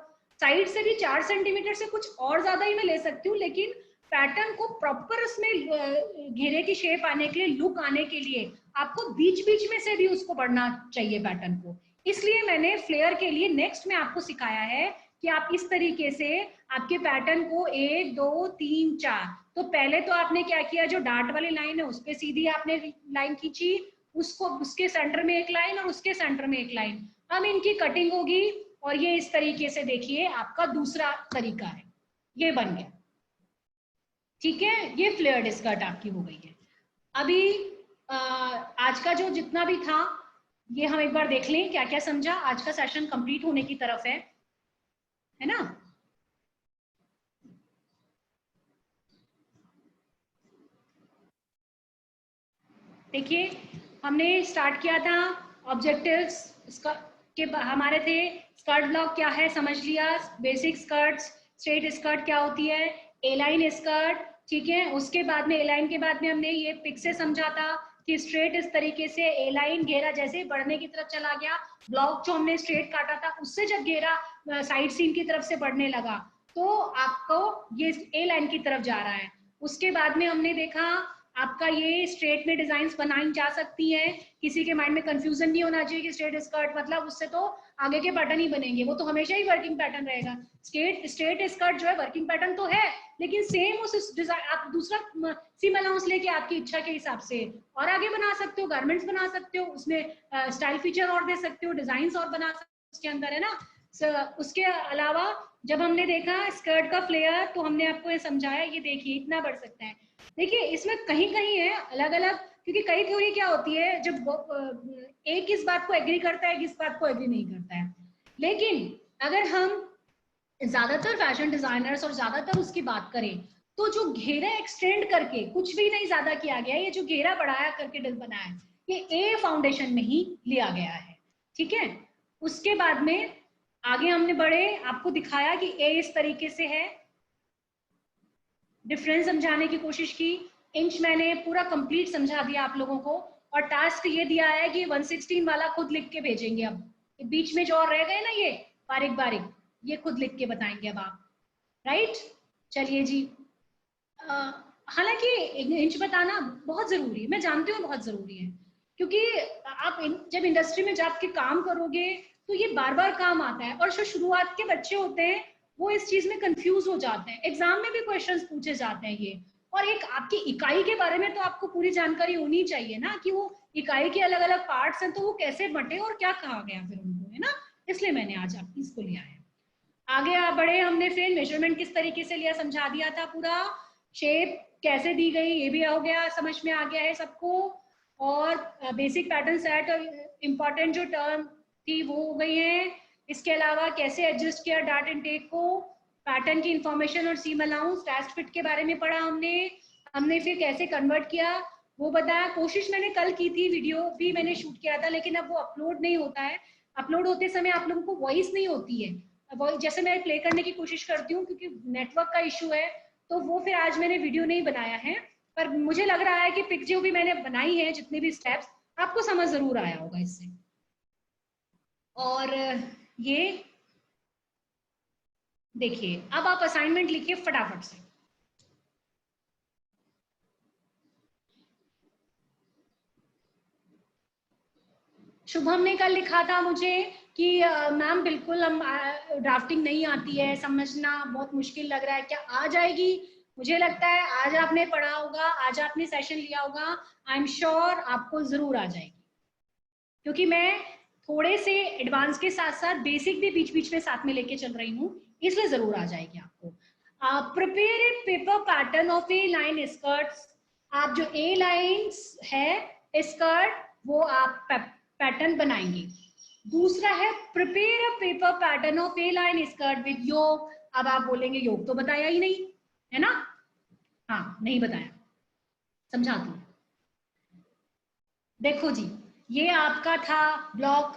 साइड से भी 4 सेंटीमीटर से कुछ और ज्यादा ही मैं ले सकती हूँ, लेकिन पैटर्न को प्रॉपर उसमें घेरे की शेप आने के लिए, लुक आने के लिए आपको बीच बीच में से भी उसको बढ़ना चाहिए पैटर्न को। इसलिए मैंने फ्लेयर के लिए नेक्स्ट में आपको सिखाया है कि आप इस तरीके से आपके पैटर्न को 1 2 3 4, तो पहले तो आपने क्या किया, जो डार्ट वाली लाइन है उस पर सीधी आपने लाइन खींची, उसको उसके सेंटर में एक लाइन और उसके सेंटर में एक लाइन, अब इनकी कटिंग होगी, और ये इस तरीके से देखिए आपका दूसरा तरीका है, ये बन गया, ठीक है। ये फ्लेयर्ड स्कर्ट आपकी हो गई है। अभी आज का जो जितना भी था ये हम एक बार देख लें क्या क्या समझा, आज का सेशन कंप्लीट होने की तरफ है ना। देखिए हमने स्टार्ट किया था ऑब्जेक्टिव्स के हमारे थे, स्कर्ट ब्लॉक क्या है समझ लिया, बेसिक स्कर्ट्स, स्ट्रेट स्कर्ट क्या होती है, ए लाइन स्कर्ट, ठीक है। उसके बाद में ए लाइन के बाद में हमने ये पिक से समझा था कि स्ट्रेट इस तरीके से ए लाइन घेरा जैसे बढ़ने की तरफ चला गया, ब्लॉक जो हमने स्ट्रेट काटा था उससे जब घेरा साइड सीन की तरफ से बढ़ने लगा तो आपको ये ए लाइन की तरफ जा रहा है। उसके बाद में हमने देखा आपका ये स्ट्रेट में डिजाइन्स बनाई जा सकती हैं, किसी के माइंड में कंफ्यूजन नहीं होना चाहिए कि स्ट्रेट स्कर्ट मतलब उससे तो आगे के पैटर्न ही बनेंगे, वो तो हमेशा ही वर्किंग पैटर्न रहेगा। स्ट्रेट स्कर्ट जो है वर्किंग पैटर्न तो है, लेकिन सेम उस डिजाइन आप दूसरा सीम अलाउंस लेके आपकी इच्छा के हिसाब से और आगे बना सकते हो, गारमेंट्स बना सकते हो, उसमें स्टाइल फीचर और दे सकते हो, डिजाइन और बना सकते हो उसके अंदर, है ना। उसके अलावा जब हमने देखा स्कर्ट का फ्लेयर तो हमने आपको ये समझाया, ये देखिए इतना बढ़ सकता है। देखिए इसमें कहीं कहीं है अलग अलग, क्योंकि कई थ्योरी क्या होती है जब एक इस बात को एग्री करता है, इस बात को एग्री नहीं करता है, लेकिन अगर हम ज्यादातर फैशन डिजाइनर्स और ज्यादातर उसकी बात करें तो जो घेरा एक्सटेंड करके कुछ भी नहीं ज्यादा किया गया, ये जो घेरा बढ़ाया करके बनाया है ये ए फाउंडेशन में ही लिया गया है, ठीक है। उसके बाद में आगे हमने बढ़े, आपको दिखाया कि ए इस तरीके से है, डिफरेंस समझाने की कोशिश की, इंच मैंने पूरा कंप्लीट समझा दिया आप लोगों को, और टास्क ये दिया है कि 116 वाला खुद लिख के भेजेंगे। अब बीच में जो और रह गए ना ये बारीक बारीक, ये खुद लिख के बताएंगे अब आप, राइट। चलिए जी, हालांकि इंच बताना बहुत जरूरी है, मैं जानती हूँ बहुत जरूरी है, क्योंकि आप जब इंडस्ट्री में जाके काम करोगे तो ये बार बार काम आता है, और जो शुरुआत के बच्चे होते हैं वो इस चीज में कंफ्यूज हो जाते हैं, एग्जाम में भी क्वेश्चंस पूछे जाते हैं ये। और एक आपकी इकाई के बारे में तो आपको पूरी जानकारी होनी चाहिए ना, कि वो इकाई के अलग अलग पार्ट्स हैं तो वो कैसे बंटे और क्या कहा गया फिर उनको, है ना। इसलिए मैंने आज आपकी इसको लिया है। आगे आप बढ़े, हमने फिर मेजरमेंट किस तरीके से लिया समझा दिया था पूरा, शेप कैसे दी गई ये भी हो गया, समझ में आ गया है सबको। और बेसिक पैटर्न सेट और इम्पॉर्टेंट जो टर्म थी वो हो गई है। इसके अलावा कैसे एडजस्ट किया डाटा इनटेक को, पैटर्न की इंफॉर्मेशन और सीम अलाउंस, टेस्ट फिट के बारे में पढ़ा हमने फिर कैसे कन्वर्ट किया वो बताया। कोशिश मैंने कल की थी, वीडियो भी मैंने शूट किया था, लेकिन अब वो अपलोड नहीं होता है। अपलोड होते समय आप लोगों को वॉइस नहीं होती है, जैसे मैं प्ले करने की कोशिश करती हूँ, क्योंकि नेटवर्क का इशू है, तो वो फिर आज मैंने वीडियो नहीं बनाया है। पर मुझे लग रहा है कि पिक जो भी मैंने बनाई है, जितने भी स्टेप्स, आपको समझ जरूर आया होगा इससे। और ये देखिए, अब आप असाइनमेंट लिखिए फटाफट से। शुभम ने कल लिखा था मुझे कि मैम बिल्कुल हम ड्राफ्टिंग नहीं आती है, समझना बहुत मुश्किल लग रहा है, क्या आ जाएगी? मुझे लगता है आज आपने पढ़ा होगा, आज आपने सेशन लिया होगा, आई एम श्योर आपको जरूर आ जाएगी, क्योंकि मैं थोड़े से एडवांस के साथ साथ बेसिक भी बीच बीच में साथ में लेके चल रही हूँ, इसलिए जरूर आ जाएगी आपको। Prepare a paper pattern of A line skirts. आप जो ए लाइन्स है स्कर्ट वो आप पैटर्न बनाएंगे। दूसरा है prepare a paper pattern of A line skirt with yoke. अब आप बोलेंगे योक तो बताया ही नहीं है ना, हाँ नहीं बताया, समझाती हूँ। देखो जी, ये आपका था ब्लॉक,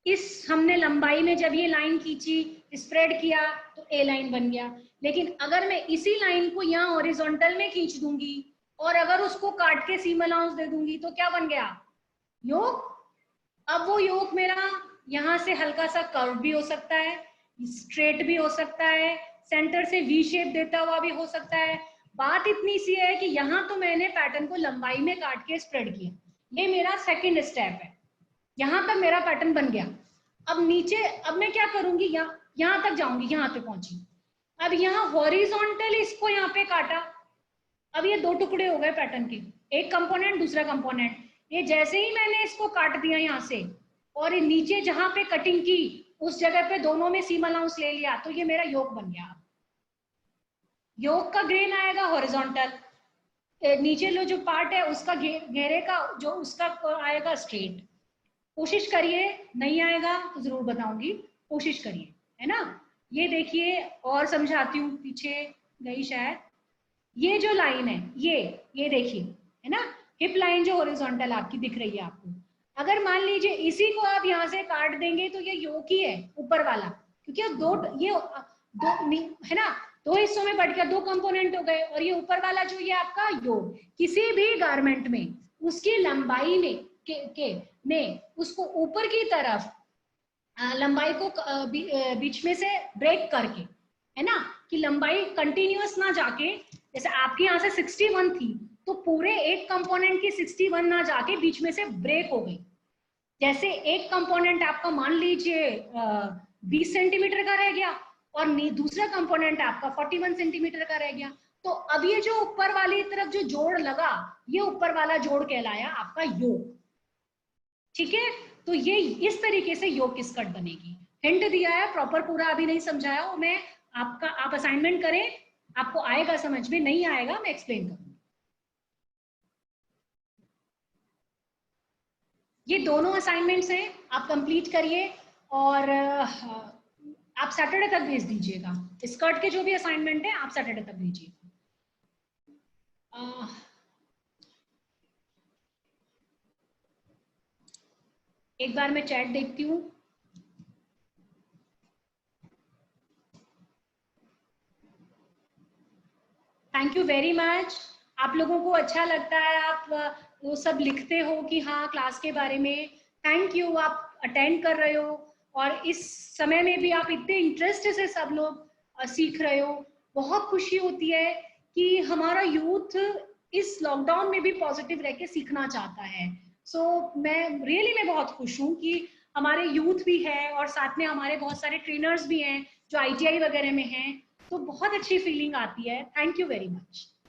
इस हमने लंबाई में जब ये लाइन खींची, स्प्रेड किया, तो ए लाइन बन गया। लेकिन अगर मैं इसी लाइन को यहाँ हॉरिजॉन्टल में खींच दूंगी और अगर उसको काट के सीम अलाउंस दे दूंगी तो क्या बन गया? योक। अब वो योक मेरा यहाँ से हल्का सा कर्व भी हो सकता है, स्ट्रेट भी हो सकता है, सेंटर से वी शेप देता हुआ भी हो सकता है। बात इतनी सी है कि यहाँ तो मैंने पैटर्न को लंबाई में काट के स्प्रेड किया, ये मेरा सेकेंड स्टेप है, यहाँ तक मेरा पैटर्न बन गया। अब नीचे, अब मैं क्या करूंगी, यहाँ तक जाऊंगी, यहाँ पे पहुंची, अब यहाँ हॉरिजॉन्टल इसको यहाँ पे काटा, अब ये दो टुकड़े हो गए पैटर्न के, एक कंपोनेंट दूसरा कंपोनेंट। ये जैसे ही मैंने इसको काट दिया यहाँ से और ये नीचे जहां पे कटिंग की उस जगह पे दोनों में सीम अलाउंस ले लिया, तो ये मेरा योक बन गया। योक का ग्रेन आएगा हॉरिजॉन्टल, नीचे लो जो पार्ट है उसका घेरे का जो उसका आएगा स्ट्रेट। कोशिश करिए, नहीं आएगा तो जरूर बताऊंगी, कोशिश करिए, है ना। ये देखिए और समझाती हूँ, पीछे गई शायद, ये जो लाइन है ये देखिए, है ना, हिप लाइन जो हॉरिजॉन्टल आपकी दिख रही है आपको, अगर मान लीजिए इसी को आप यहाँ से काट देंगे तो ये योक ही है ऊपर वाला, क्योंकि ये दो है ना, दो हिस्सों में बढ़ गया, दो कंपोनेंट हो गए, और ये ऊपर वाला जो ये आपका योक। किसी भी गारमेंट में उसकी लंबाई में उसको ऊपर की तरफ लंबाई को बीच में से ब्रेक करके, है ना, कि लंबाई कंटिन्यूअस ना जाके, जैसे आपके यहाँ से 61 थी तो पूरे एक कंपोनेंट की 61 ना जाके बीच में से ब्रेक हो गई। जैसे एक कंपोनेंट आपका मान लीजिए 20 सेंटीमीटर का रह गया और दूसरा कंपोनेंट आपका 41 सेंटीमीटर का रह गया, तो अब ये जो ऊपर वाली तरफ जो जोड़ लगा, ये ऊपर वाला जोड़ कहलाया आपका योक। ठीक है, तो ये इस तरीके से योक स्कर्ट बनेगी। हिंट दिया है, प्रॉपर पूरा अभी नहीं समझाया हूं मैं, आप असाइनमेंट करें, आपको आएगा समझ में, नहीं आएगा मैं एक्सप्लेन करूंगी। ये दोनों असाइनमेंट्स हैं, आप कंप्लीट करिए और आप सैटरडे तक भेज दीजिएगा। स्कर्ट के जो भी असाइनमेंट है आप सैटरडे तक भेजिए। एक बार मैं चैट देखती हूँ। Thank you very much. आप लोगों को अच्छा लगता है, आप वो सब लिखते हो कि हाँ क्लास के बारे में, थैंक यू, आप अटेंड कर रहे हो और इस समय में भी आप इतने इंटरेस्ट से सब लोग सीख रहे हो। बहुत खुशी होती है कि हमारा यूथ इस लॉकडाउन में भी पॉजिटिव रह के सीखना चाहता है। मैं बहुत खुश हूँ कि हमारे यूथ भी है और साथ में हमारे बहुत सारे ट्रेनर्स भी हैं जो ITI वगैरह में हैं, तो बहुत अच्छी फीलिंग आती है। Thank you very much.